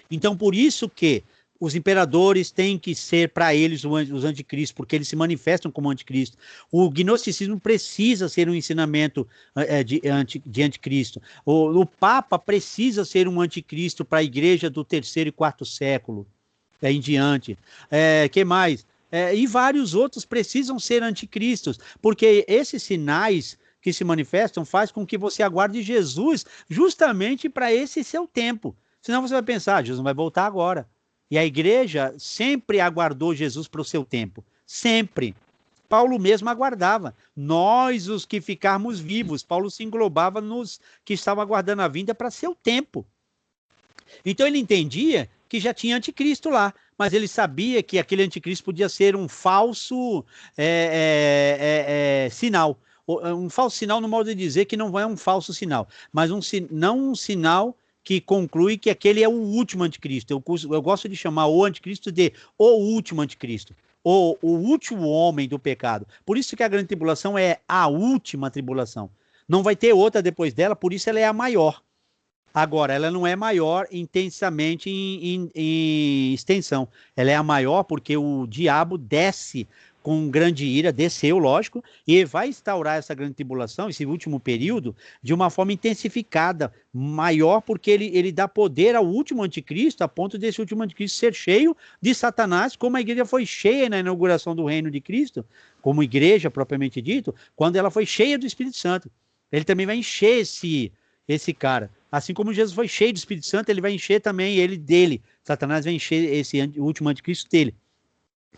Então, por isso que os imperadores têm que ser para eles os anticristos, porque eles se manifestam como anticristo. O gnosticismo precisa ser um ensinamento de anticristo. O Papa precisa ser um anticristo para a igreja do 3º e 4º século, em diante. Que mais? E vários outros precisam ser anticristos, porque esses sinais que se manifestam faz com que você aguarde Jesus justamente para esse seu tempo. Senão você vai pensar, Jesus não vai voltar agora. E a igreja sempre aguardou Jesus para o seu tempo. Sempre. Paulo mesmo aguardava. Nós, os que ficarmos vivos. Paulo se englobava nos que estavam aguardando a vinda para seu tempo. Então ele entendia que já tinha anticristo lá, mas ele sabia que aquele anticristo podia ser um falso sinal. Um falso sinal no modo de dizer que não é um falso sinal, mas não um sinal que conclui que aquele é o último anticristo. Eu gosto de chamar o anticristo de o último anticristo, o último homem do pecado. Por isso que a grande tribulação é a última tribulação. Não vai ter outra depois dela, por isso ela é a maior. Agora, ela não é maior intensamente em extensão. Ela é a maior porque o diabo desce com grande ira, desceu, lógico, e vai instaurar essa grande tribulação, esse último período, de uma forma intensificada, maior, porque ele dá poder ao último anticristo, a ponto desse último anticristo ser cheio de Satanás, como a igreja foi cheia na inauguração do reino de Cristo, como igreja propriamente dito, quando ela foi cheia do Espírito Santo. Ele também vai encher esse cara. Assim como Jesus foi cheio do Espírito Santo, ele vai encher também ele dele. Satanás vai encher esse último anticristo dele.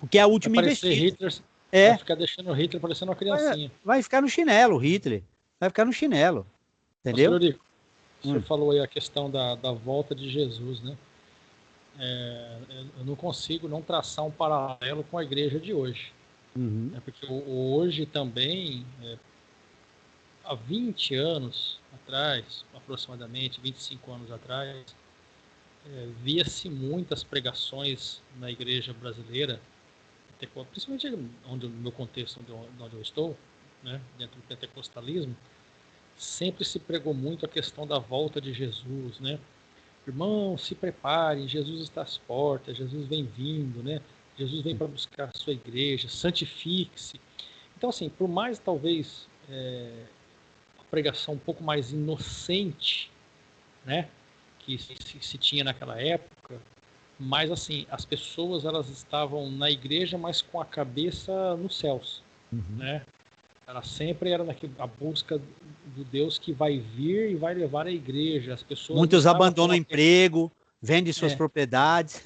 Porque é a última investida. Vai ficar deixando o Hitler parecendo uma criancinha. Vai ficar no chinelo, o Hitler. Vai ficar no chinelo. Entendeu? Eurico, o senhor falou aí a questão da volta de Jesus, né? Eu não consigo não traçar um paralelo com a igreja de hoje. Uhum. Porque hoje também, há 20 anos atrás, aproximadamente 25 anos atrás, via-se muitas pregações na igreja brasileira, principalmente no meu contexto, onde eu estou, né, dentro do pentecostalismo, sempre se pregou muito a questão da volta de Jesus, né? Irmãos, se preparem, Jesus está às portas, Jesus vem vindo, né? Jesus vem para buscar a sua igreja, santifique-se. Então, assim, por mais talvez a pregação um pouco mais inocente, né, que se tinha naquela época, mas assim, as pessoas elas estavam na igreja, mas com a cabeça nos céus, né? Ela sempre era a busca do Deus que vai vir e vai levar a igreja. As pessoas muitos abandonam o emprego, vendem suas propriedades.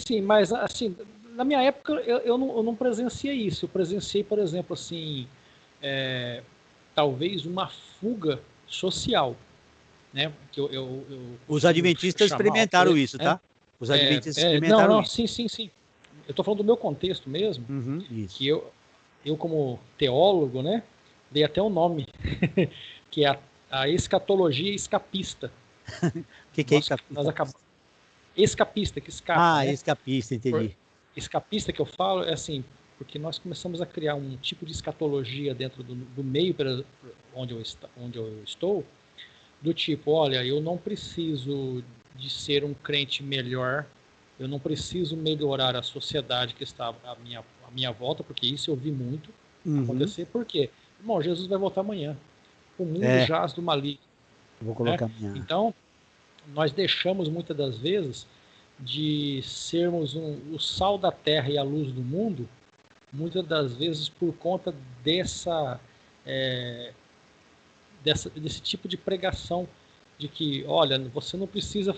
Sim, mas assim, na minha época eu não presenciei isso. Eu presenciei, por exemplo, assim, talvez uma fuga social. né? Que Os adventistas experimentaram isso, tá? Os adventistas experimentaram isso. Sim. Eu estou falando do meu contexto mesmo, isso. que eu como teólogo, né, dei até um nome, que é a escatologia escapista. O que é escapista? Nós acabamos... Escapista, que escapa. Ah, né? Escapista, entendi. Escapista que eu falo é assim, porque nós começamos a criar um tipo de escatologia dentro do meio onde eu estou, do tipo, olha, eu não preciso de ser um crente melhor, eu não preciso melhorar a sociedade que está à minha volta, porque isso eu vi muito acontecer. Por quê? Irmão, Jesus vai voltar amanhã. O mundo jaz do maligno. Vou colocar Então, nós deixamos muitas das vezes de sermos o sal da terra e a luz do mundo, muitas das vezes por conta desse tipo de pregação de que, olha, você não precisa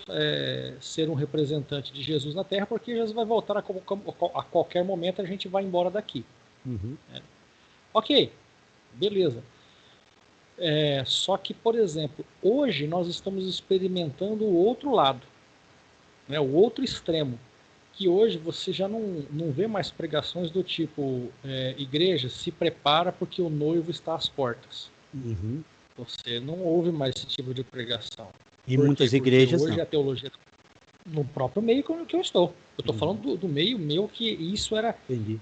ser um representante de Jesus na terra, porque Jesus vai voltar a qualquer momento, a gente vai embora daqui. Ok, beleza. Só que, por exemplo, hoje nós estamos experimentando o outro lado, né, o outro extremo, que hoje você já não vê mais pregações do tipo, igreja, se prepara porque o noivo está às portas. Você não ouve mais esse tipo de pregação. Em muitas igrejas, hoje não. a teologia, no próprio meio que eu estou. Eu estou falando do meio meu, que isso era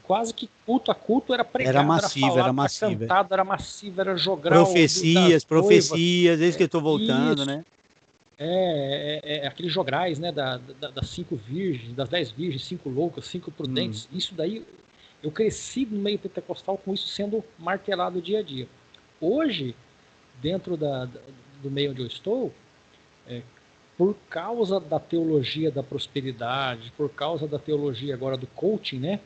quase que culto a culto, era pregado, era massivo, era cantado, era massivo, era jogral. Profecias, é isso que eu estou voltando, isso. né? Aqueles jograis, né, das 5 virgens, das 10 virgens, 5 loucas, 5 prudentes. Isso daí, eu cresci no meio pentecostal com isso sendo martelado dia a dia. Hoje, dentro do meio onde eu estou, por causa da teologia da prosperidade, por causa da teologia agora do coaching, né?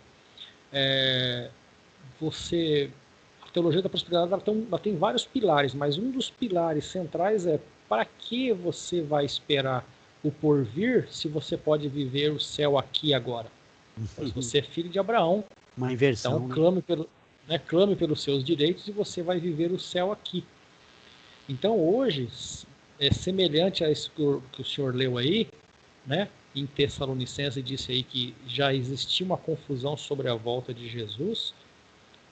A teologia da prosperidade ela tem vários pilares, mas um dos pilares centrais é: para que você vai esperar o porvir se você pode viver o céu aqui agora? Se você é filho de Abraão, uma inversão, então clame pelos seus direitos e você vai viver o céu aqui. Então hoje, é semelhante a isso que o senhor leu aí, né? Em Tessalonicenses disse aí que já existia uma confusão sobre a volta de Jesus.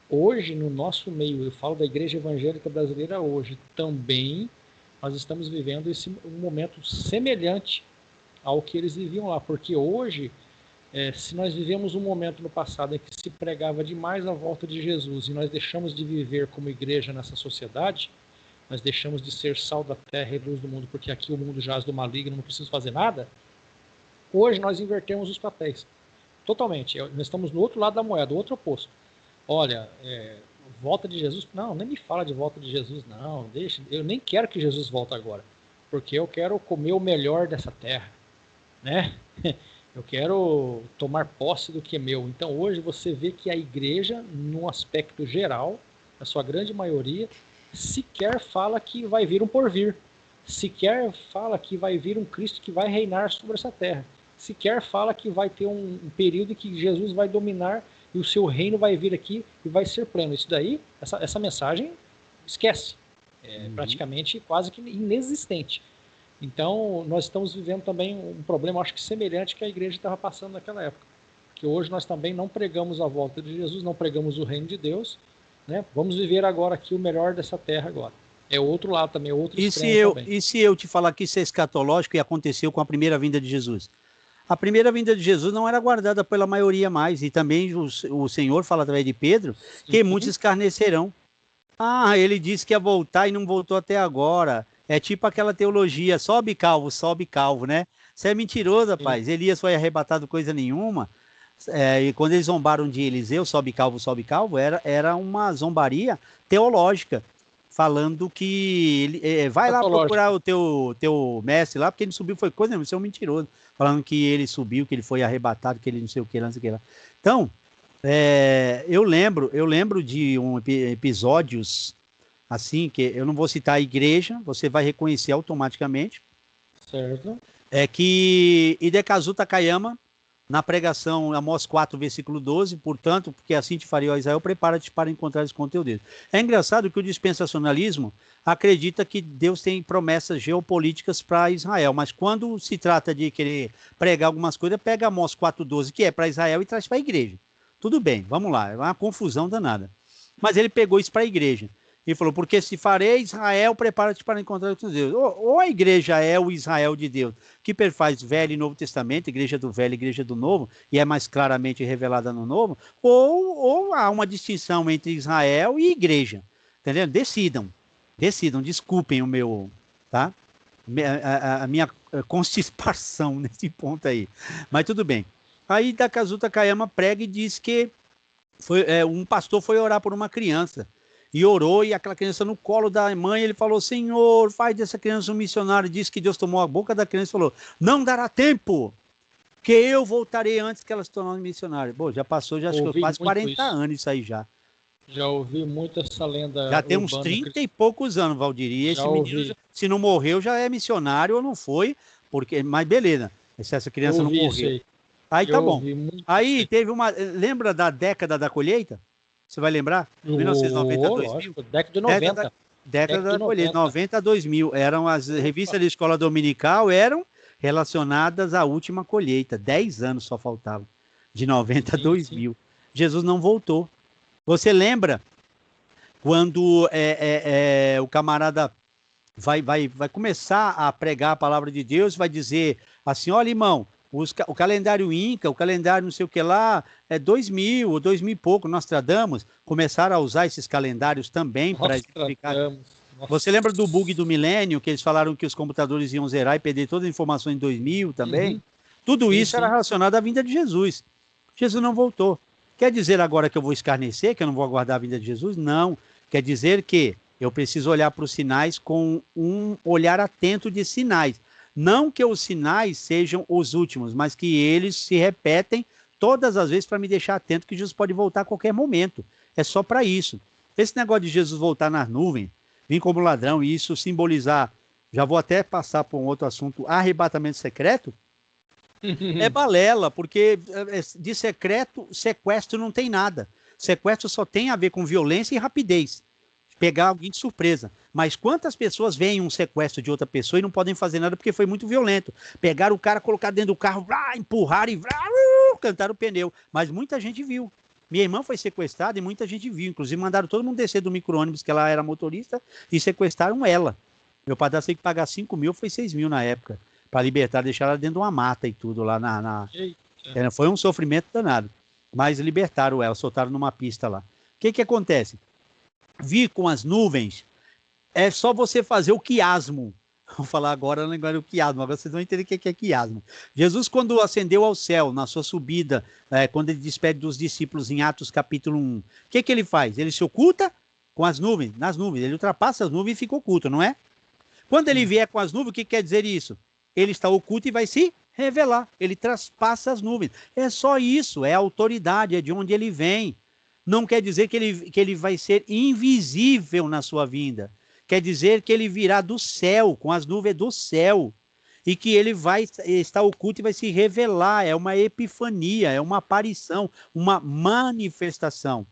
Hoje, no nosso meio, eu falo da Igreja Evangélica Brasileira hoje, também nós estamos vivendo um momento semelhante ao que eles viviam lá, porque hoje, se nós vivemos um momento no passado em que se pregava demais a volta de Jesus e nós deixamos de viver como igreja nessa sociedade, nós deixamos de ser sal da terra e luz do mundo, porque aqui o mundo jaz do maligno, não preciso fazer nada. Hoje nós invertemos os papéis, totalmente. Nós estamos no outro lado da moeda, o outro oposto. Olha, volta de Jesus, não, nem me fala de volta de Jesus, não, deixa, eu nem quero que Jesus volte agora, porque eu quero comer o melhor dessa terra, né? Eu quero tomar posse do que é meu. Então hoje você vê que a igreja, num aspecto geral, a sua grande maioria, sequer fala que vai vir um porvir, sequer fala que vai vir um Cristo que vai reinar sobre essa terra, sequer fala que vai ter um período em que Jesus vai dominar e o seu reino vai vir aqui e vai ser pleno. Isso daí, essa mensagem, esquece. Praticamente quase que inexistente. Então, nós estamos vivendo também um problema, acho que semelhante que a igreja estava passando naquela época. Que hoje nós também não pregamos a volta de Jesus, não pregamos o reino de Deus, né? Vamos viver agora aqui o melhor dessa terra agora. É outro lado também, outro extremo também. E se eu te falar que isso é escatológico e aconteceu com a primeira vinda de Jesus? A primeira vinda de Jesus não era guardada pela maioria mais, e também o Senhor fala através de Pedro, que muitos escarnecerão. Ah, ele disse que ia voltar e não voltou até agora. É tipo aquela teologia, sobe calvo, né? Você é mentiroso, rapaz. Elias foi arrebatado coisa nenhuma. E quando eles zombaram de Eliseu, sobe calvo, era uma zombaria teológica, falando que vai lá procurar o teu mestre lá, porque ele subiu, foi coisa nenhuma, você é um mentiroso. Falando que ele subiu, que ele foi arrebatado, que ele não sei o que lá, não sei o que lá. Então, eu lembro de episódios assim, que eu não vou citar a igreja, você vai reconhecer automaticamente. Certo. É que Hidekazu Takayama na pregação, Amós 4, versículo 12, portanto, porque assim te faria, ó Israel, prepara-te para encontrar com o teu Deus. É engraçado que o dispensacionalismo acredita que Deus tem promessas geopolíticas para Israel, mas quando se trata de querer pregar algumas coisas, pega Amós 4,12, que é para Israel, e traz para a igreja. Tudo bem, vamos lá, é uma confusão danada. Mas ele pegou isso para a igreja. E falou, porque se farei Israel, prepara-te para encontrar com Deus. Ou a igreja é o Israel de Deus, que perfaz Velho e Novo Testamento, igreja do Velho e igreja do Novo, e é mais claramente revelada no Novo, ou há uma distinção entre Israel e igreja. Entendeu? Decidam, desculpem o meu, tá? A minha constipação nesse ponto aí. Mas tudo bem. Aí Takatsu Takayama prega e diz que um pastor foi orar por uma criança. E orou, e aquela criança no colo da mãe, ele falou, Senhor, faz dessa criança um missionário. Disse que Deus tomou a boca da criança e falou, não dará tempo, que eu voltarei antes que ela se torne missionária. Bom, já passou, já acho que quase 40 anos isso aí já. Já ouvi muito essa lenda. Já tem uns 30 e poucos anos, Valdir. E esse menino, se não morreu, já é missionário ou não foi, porque, mas beleza, se essa criança não morreu. Aí tá bom. Aí teve uma, lembra da década da colheita? Você vai lembrar? 1990 a 2000? Lógico, década de 90. Década da colheita, 90 a 2000. Eram as revistas da escola dominical, eram relacionadas à última colheita. 10 anos só faltavam, de 90 a 2000. Sim. Jesus não voltou. Você lembra quando o camarada vai começar a pregar a palavra de Deus, vai dizer assim, olha, irmão, o calendário Inca, o calendário não sei o que lá, 2000 ou 2000 e pouco, Nostradamus, começaram a usar esses calendários também para explicar. Você lembra do bug do milênio, que eles falaram que os computadores iam zerar e perder toda a informação em 2000 também? Uhum. Tudo isso era relacionado à vinda de Jesus. Jesus não voltou. Quer dizer agora que eu vou escarnecer, que eu não vou aguardar a vinda de Jesus? Não. Quer dizer que eu preciso olhar para os sinais com um olhar atento de sinais. Não que os sinais sejam os últimos, mas que eles se repetem todas as vezes para me deixar atento que Jesus pode voltar a qualquer momento. É só para isso. Esse negócio de Jesus voltar nas nuvens, vir como ladrão e isso simbolizar, já vou até passar para um outro assunto, arrebatamento secreto, é balela, porque de sequestro não tem nada. Sequestro só tem a ver com violência e rapidez. Pegar alguém de surpresa. Mas quantas pessoas veem um sequestro de outra pessoa e não podem fazer nada porque foi muito violento? Pegaram o cara, colocaram dentro do carro, empurraram e cantaram o pneu. Mas muita gente viu. Minha irmã foi sequestrada e muita gente viu. Inclusive mandaram todo mundo descer do micro-ônibus, que ela era motorista, e sequestraram ela. Meu padrasto teve que pagar 5 mil, foi 6 mil na época, para libertar, deixar ela dentro de uma mata e tudo lá foi um sofrimento danado. Mas libertaram ela, soltaram numa pista lá. O que acontece? Vir com as nuvens, é só você fazer o quiasmo. Vou falar agora o quiasmo, agora vocês vão entender o que é quiasmo. Jesus, quando ascendeu ao céu, na sua subida, quando ele despede dos discípulos em Atos capítulo 1, o que ele faz? Ele se oculta com as nuvens, nas nuvens, ele ultrapassa as nuvens e fica oculto, não é? Quando ele vier com as nuvens, o que quer dizer isso? Ele está oculto e vai se revelar, ele traspassa as nuvens. É só isso, é a autoridade, é de onde ele vem. Não quer dizer que ele vai ser invisível na sua vinda. Quer dizer que ele virá do céu, com as nuvens do céu. E que ele vai estar oculto e vai se revelar. É uma epifania, é uma aparição, uma manifestação.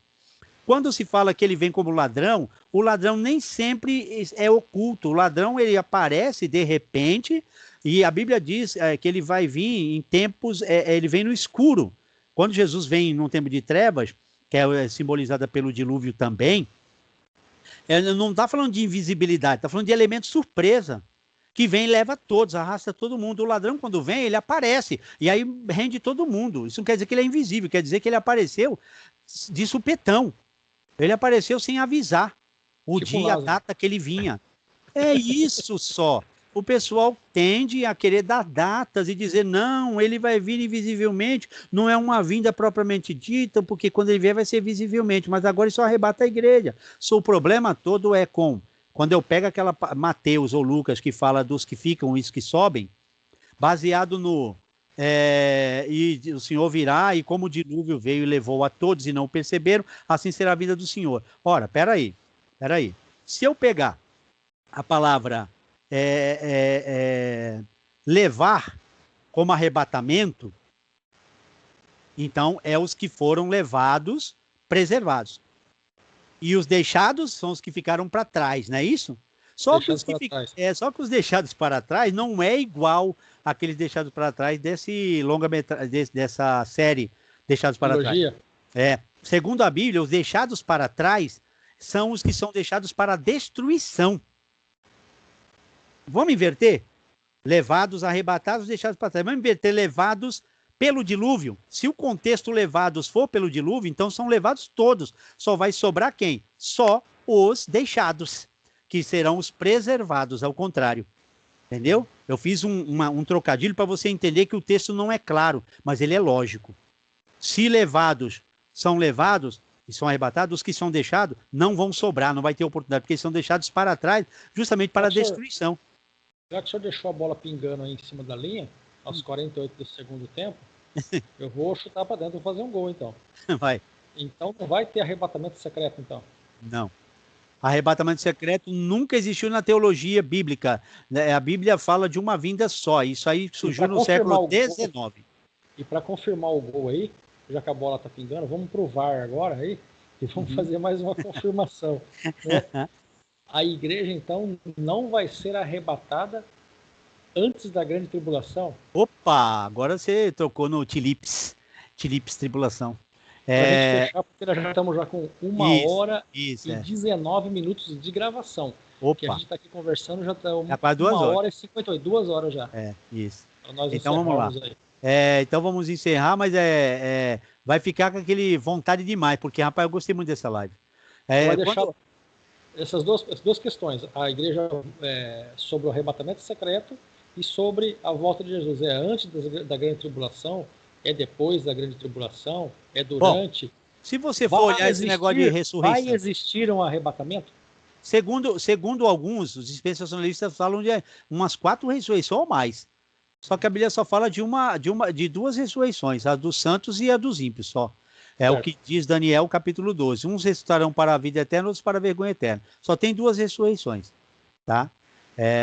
Quando se fala que ele vem como ladrão, o ladrão nem sempre é oculto. O ladrão, ele aparece de repente, e a Bíblia diz que ele vai vir em tempos, ele vem no escuro. Quando Jesus vem num tempo de trevas, que é simbolizada pelo dilúvio também, não está falando de invisibilidade, está falando de elemento surpresa, que vem e leva todos, arrasta todo mundo. O ladrão, quando vem, ele aparece, e aí rende todo mundo. Isso não quer dizer que ele é invisível, quer dizer que ele apareceu de supetão. Ele apareceu sem avisar o dia, a data que ele vinha. É isso só. O pessoal tende a querer dar datas e dizer, não, ele vai vir invisivelmente, não é uma vinda propriamente dita, porque quando ele vier vai ser visivelmente, mas agora ele só arrebata a igreja. O problema todo é quando eu pego aquela Mateus ou Lucas que fala dos que ficam e os que sobem, baseado no e o Senhor virá, e como o dilúvio veio e levou a todos e não perceberam, assim será a vida do Senhor. Ora, peraí. Se eu pegar a palavra levar como arrebatamento, Então, é os que foram levados, preservados. E os deixados são os que ficaram para trás, não é isso? Só que os deixados para trás não é igual àqueles deixados para trás dessa série Deixados para Trás. Segundo a Bíblia, os deixados para trás são os que são deixados para destruição. Vamos inverter? Levados, arrebatados, deixados para trás. Vamos inverter levados pelo dilúvio. Se o contexto levados for pelo dilúvio, então são levados todos. Só vai sobrar quem? Só os deixados, que serão os preservados, ao contrário. Entendeu? Eu fiz um trocadilho para você entender que o texto não é claro, mas ele é lógico. Se levados são levados e são arrebatados, os que são deixados não vão sobrar, não vai ter oportunidade, porque são deixados para trás, justamente para a destruição. Já que o senhor deixou a bola pingando aí em cima da linha, aos 48 do segundo tempo, eu vou chutar para dentro e fazer um gol, então. Vai. Então não vai ter arrebatamento secreto, então? Não. Arrebatamento secreto nunca existiu na teologia bíblica. A Bíblia fala de uma vinda só. Isso aí surgiu no século XIX. E para confirmar o gol aí, já que a bola está pingando, vamos pro VAR agora aí e vamos fazer mais uma confirmação. Né? A igreja, então, não vai ser arrebatada antes da grande tribulação? Opa, agora você tocou no Tilips tribulação. Pra gente fechar, porque nós já estamos com 1h e 19 minutos de gravação. Opa. Que a gente está aqui conversando, já está quase 2 horas. 1h e 52, 2 horas já. Isso. Então vamos lá. Então vamos encerrar, mas vai ficar com aquele vontade demais, porque, rapaz, eu gostei muito dessa live. Vai deixar essas duas questões, a igreja sobre o arrebatamento secreto e sobre a volta de Jesus. É antes da grande tribulação? É depois da grande tribulação? É durante? Bom, se você for olhar esse negócio de ressurreição... Vai existir um arrebatamento? Segundo alguns, os dispensacionalistas falam de umas 4 ressurreições ou mais. Só que a Bíblia só fala de 2 ressurreições, a dos santos e a dos ímpios só. O que diz Daniel, capítulo 12. Uns ressuscitarão para a vida eterna, outros para a vergonha eterna. Só tem 2 ressurreições, tá?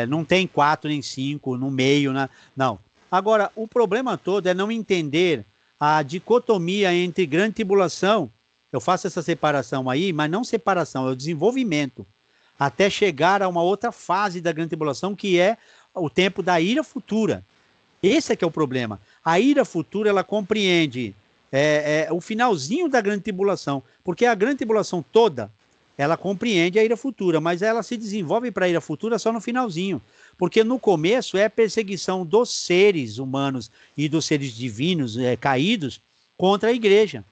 Não tem 4 nem 5 no meio, não. Agora, o problema todo é não entender a dicotomia entre grande tribulação. Eu faço essa separação aí, mas não separação, é o desenvolvimento. Até chegar a uma outra fase da grande tribulação, que é o tempo da ira futura. Esse é que é o problema. A ira futura, ela compreende o finalzinho da grande tribulação, porque a grande tribulação toda, ela compreende a ira futura, mas ela se desenvolve para a ira futura só no finalzinho, porque no começo é a perseguição dos seres humanos e dos seres divinos caídos contra a igreja.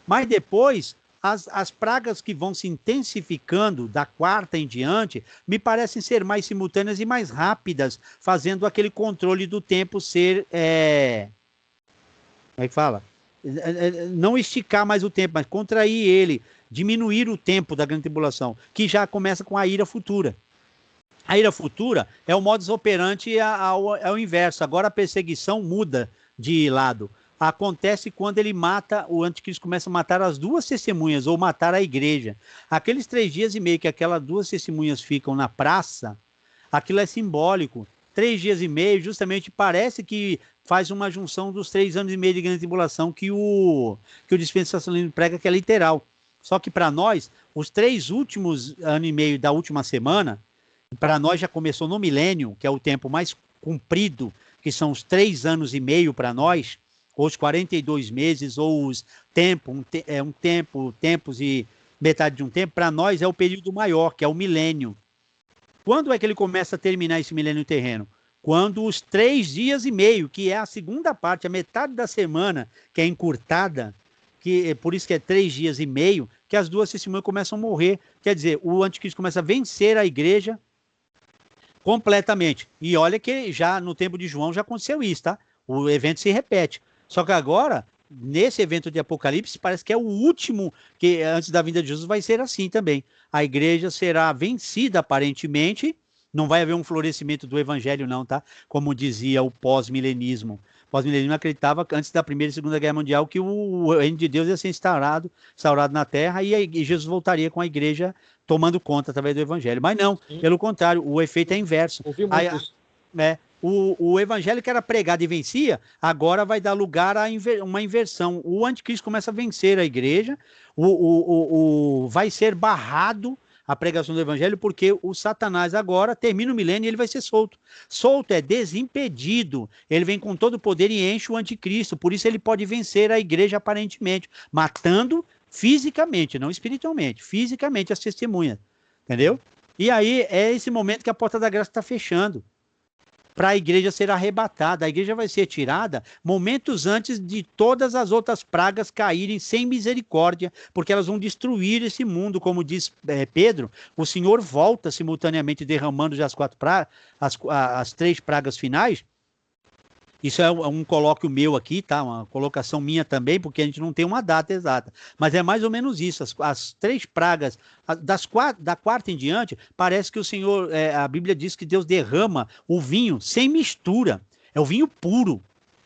Mas depois, as pragas que vão se intensificando da 4ª em diante, me parecem ser mais simultâneas e mais rápidas, fazendo aquele controle do tempo ser... Como é que fala? Não esticar mais o tempo, mas contrair ele, diminuir o tempo da grande tribulação, que já começa com a ira futura. A ira futura é o modus operandi ao inverso. Agora a perseguição muda de lado. Acontece quando o anticristo começa a matar as 2 testemunhas, ou matar a igreja. Aqueles 3 dias e meio que aquelas 2 testemunhas ficam na praça, aquilo é simbólico. 3 dias e meio, justamente, parece que faz uma junção dos 3 anos e meio de grande tribulação que o dispensacionalismo prega, que é literal. Só que para nós, os 3 últimos anos e meio da última semana, para nós já começou no milênio, que é o tempo mais comprido, que são os 3 anos e meio para nós, ou os 42 meses, ou os tempos e metade de um tempo, para nós é o período maior, que é o milênio. Quando é que ele começa a terminar esse milênio terreno? Quando os 3 dias e meio, que é a segunda parte, a metade da semana, que é encurtada, por isso que é 3 dias e meio, que as 2 testemunhas começam a morrer. Quer dizer, o anticristo começa a vencer a igreja completamente. E olha que já no tempo de João já aconteceu isso, tá? O evento se repete. Só que agora, nesse evento de Apocalipse, parece que é o último, que antes da vinda de Jesus vai ser assim também. A igreja será vencida aparentemente, não vai haver um florescimento do evangelho não, tá? Como dizia o pós-milenismo. O pós-milenismo acreditava que antes da Primeira e Segunda Guerra Mundial que o reino de Deus ia ser instaurado na Terra e Jesus voltaria com a igreja tomando conta através do evangelho. Mas não, pelo contrário, o efeito é inverso. o evangelho que era pregado e vencia, agora vai dar lugar a uma inversão. O anticristo começa a vencer a igreja, vai ser barrado a pregação do evangelho, porque o Satanás agora termina o milênio e ele vai ser solto. Solto é desimpedido. Ele vem com todo o poder e enche o anticristo. Por isso ele pode vencer a igreja aparentemente, matando fisicamente, não espiritualmente, fisicamente as testemunhas. Entendeu? E aí é esse momento que a porta da graça está fechando, para a igreja ser arrebatada. A igreja vai ser tirada momentos antes de todas as outras pragas caírem sem misericórdia, porque elas vão destruir esse mundo, como diz Pedro. O Senhor volta simultaneamente derramando já as 3 pragas finais. Isso é um colóquio meu aqui, tá? Uma colocação minha também, porque a gente não tem uma data exata. Mas é mais ou menos isso. As 3 pragas, da quarta em diante, parece que o Senhor, a Bíblia diz que Deus derrama o vinho sem mistura. É o vinho puro.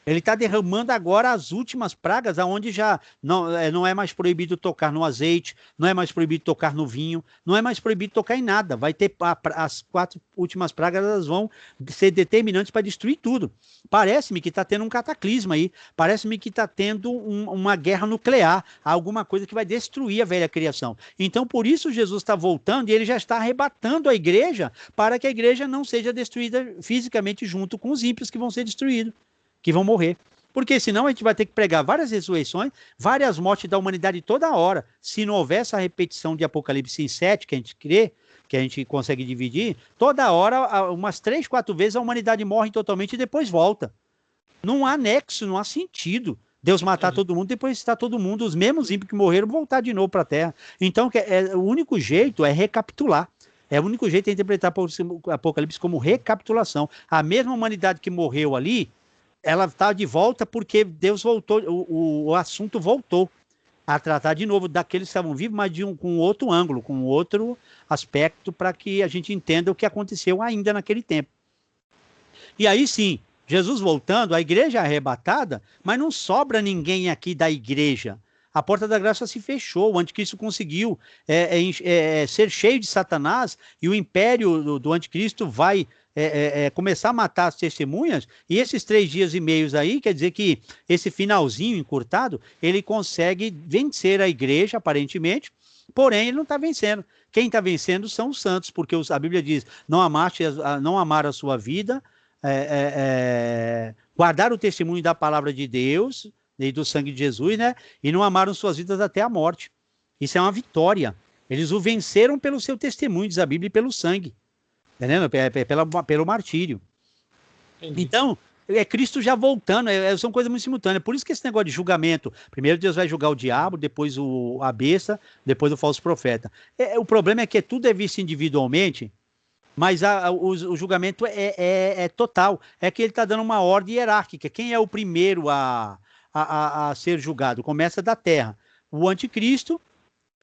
Ele está derramando agora as últimas pragas, aonde já não é mais proibido tocar no azeite, não é mais proibido tocar no vinho, não é mais proibido tocar em nada. Vai ter as 4 últimas pragas, elas vão ser determinantes para destruir tudo. Parece-me que está tendo um cataclisma aí, parece-me que está tendo uma guerra nuclear, alguma coisa que vai destruir a velha criação. Então, por isso Jesus está voltando e ele já está arrebatando a igreja para que a igreja não seja destruída fisicamente junto com os ímpios que vão ser destruídos, que vão morrer. Porque senão a gente vai ter que pregar várias ressurreições, várias mortes da humanidade toda hora. Se não houver essa repetição de Apocalipse 7, que a gente crê, que a gente consegue dividir, toda hora, umas 3, 4 vezes a humanidade morre totalmente e depois volta. Não há nexo, não há sentido Deus matar todo mundo, depois está todo mundo, os mesmos ímpios que morreram, voltar de novo para a Terra. Então, o único jeito é recapitular. É o único jeito de interpretar o Apocalipse como recapitulação. A mesma humanidade que morreu ali, ela está de volta porque Deus voltou, o assunto voltou a tratar de novo daqueles que estavam vivos, mas com outro ângulo, com outro aspecto, para que a gente entenda o que aconteceu ainda naquele tempo. E aí sim, Jesus voltando, a igreja é arrebatada, mas não sobra ninguém aqui da igreja. A porta da graça se fechou, o anticristo conseguiu ser cheio de Satanás, e o império do anticristo vai começar a matar as testemunhas, e esses 3 dias e meios aí, quer dizer que esse finalzinho encurtado, ele consegue vencer a igreja, aparentemente, porém ele não está vencendo. Quem está vencendo são os santos, porque a Bíblia diz, não amar a sua vida, guardar o testemunho da palavra de Deus, e do sangue de Jesus, né? E não amaram suas vidas até a morte. Isso é uma vitória. Eles o venceram pelo seu testemunho, diz a Bíblia, e pelo sangue. Entendendo? Pelo martírio. Entendi. Então, é Cristo já voltando, são coisas muito simultâneas. Por isso que esse negócio de julgamento, primeiro Deus vai julgar o diabo, depois a besta, depois o falso profeta. O problema é que tudo é visto individualmente, mas o julgamento é total. É que ele está dando uma ordem hierárquica. Quem é o primeiro a ser julgado? Começa da terra. O anticristo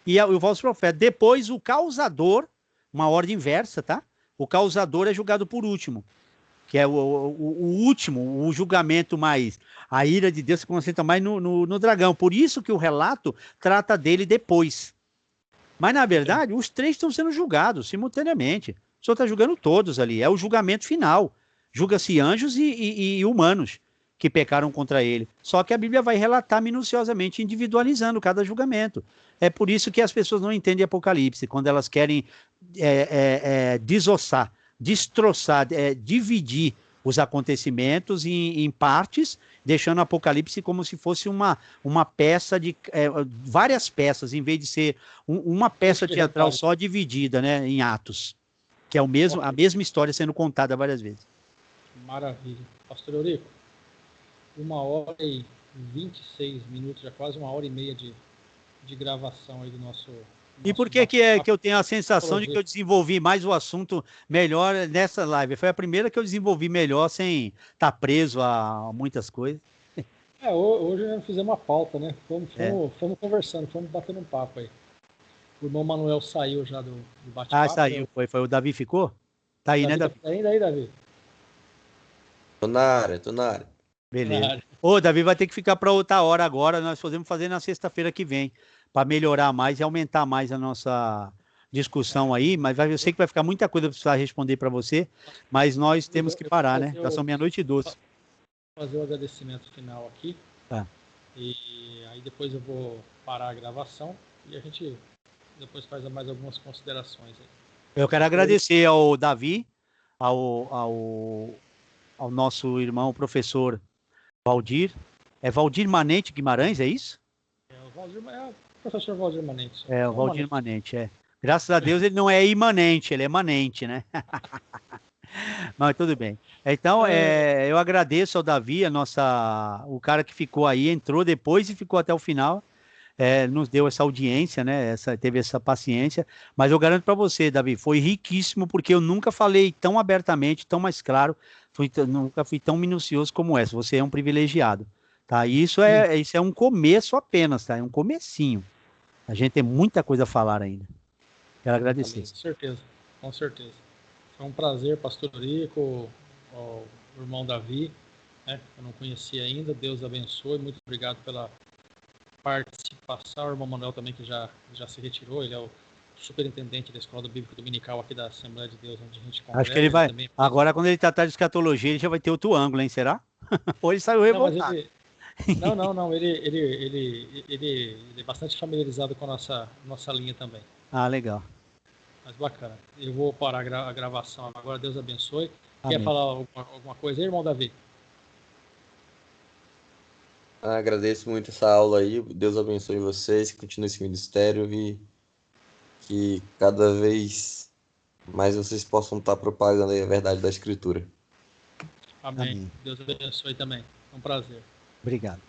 e o falso profeta. Depois o causador, uma ordem inversa, tá? O causador é julgado por último, que é o último, o julgamento mais... A ira de Deus se concentra mais no dragão. Por isso que o relato trata dele depois. Mas, na verdade, os 3 estão sendo julgados simultaneamente. O Senhor está julgando todos ali. É o julgamento final. Julga-se anjos e humanos que pecaram contra ele. Só que a Bíblia vai relatar minuciosamente, individualizando cada julgamento. É por isso que as pessoas não entendem Apocalipse, quando elas querem desossar, destroçar, dividir os acontecimentos em partes, deixando o Apocalipse como se fosse uma peça de várias peças, em vez de ser uma peça teatral só dividida, né, em atos, que é a mesma história sendo contada várias vezes. Maravilha. Pastor Eurico, 1h26, já quase 1h30 de gravação aí do nosso e por que eu tenho a sensação de que eu desenvolvi mais o assunto melhor nessa live? Foi a primeira que eu desenvolvi melhor sem estar preso a muitas coisas. Hoje nós fizemos uma pauta, né? Fomos conversando, fomos batendo um papo aí. O irmão Manuel saiu já do bate-papo. Saiu. Foi o Davi ficou? Tá aí, Davi, né, Davi? Tá aí, Davi? Tô na área. Beleza. Davi vai ter que ficar para outra hora agora. Nós podemos fazer na sexta-feira que vem, para melhorar mais e aumentar mais a nossa discussão aí, mas eu sei que vai ficar muita coisa para precisar responder para você, mas nós temos que parar, né? Já são 00:12. Fazer o agradecimento final aqui. Tá. E aí depois eu vou parar a gravação e a gente depois faz mais algumas considerações aí. Eu quero agradecer ao Davi, ao nosso irmão professor Valdir. É Valdir Manente Guimarães, é isso? O professor Valdir Manente. É, o Valdir Manente, é. Graças a Deus ele não é imanente, ele é manente, né? Mas tudo bem. Então, eu agradeço ao Davi, o cara que ficou aí, entrou depois e ficou até o final, nos deu essa audiência, né? Teve essa paciência. Mas eu garanto para você, Davi, foi riquíssimo, porque eu nunca falei tão abertamente, tão mais claro, nunca fui tão minucioso como essa. Você é um privilegiado, tá? E isso é um começo apenas, tá? É um comecinho. A gente tem muita coisa a falar ainda. Quero agradecer. Com certeza, com certeza. Foi um prazer, pastor Rico, o irmão Davi, né? Eu não conhecia ainda, Deus abençoe, muito obrigado pela participação. O irmão Manuel também, que já se retirou, ele é o superintendente da Escola Bíblica Dominical aqui da Assembleia de Deus, onde a gente conversa. Acho que ele vai, agora quando ele tratar de escatologia, ele já vai ter outro ângulo, hein, será? Ou ele saiu revoltado. Não, ele é bastante familiarizado com a nossa linha também. Ah, legal. Mas bacana. Eu vou parar a gravação agora. Deus abençoe. Amém. Quer falar alguma coisa aí, irmão Davi? Agradeço muito essa aula aí. Deus abençoe vocês, que continue esse ministério e que cada vez mais vocês possam estar propagando aí a verdade da Escritura. Amém. Deus abençoe também. É um prazer. Obrigado.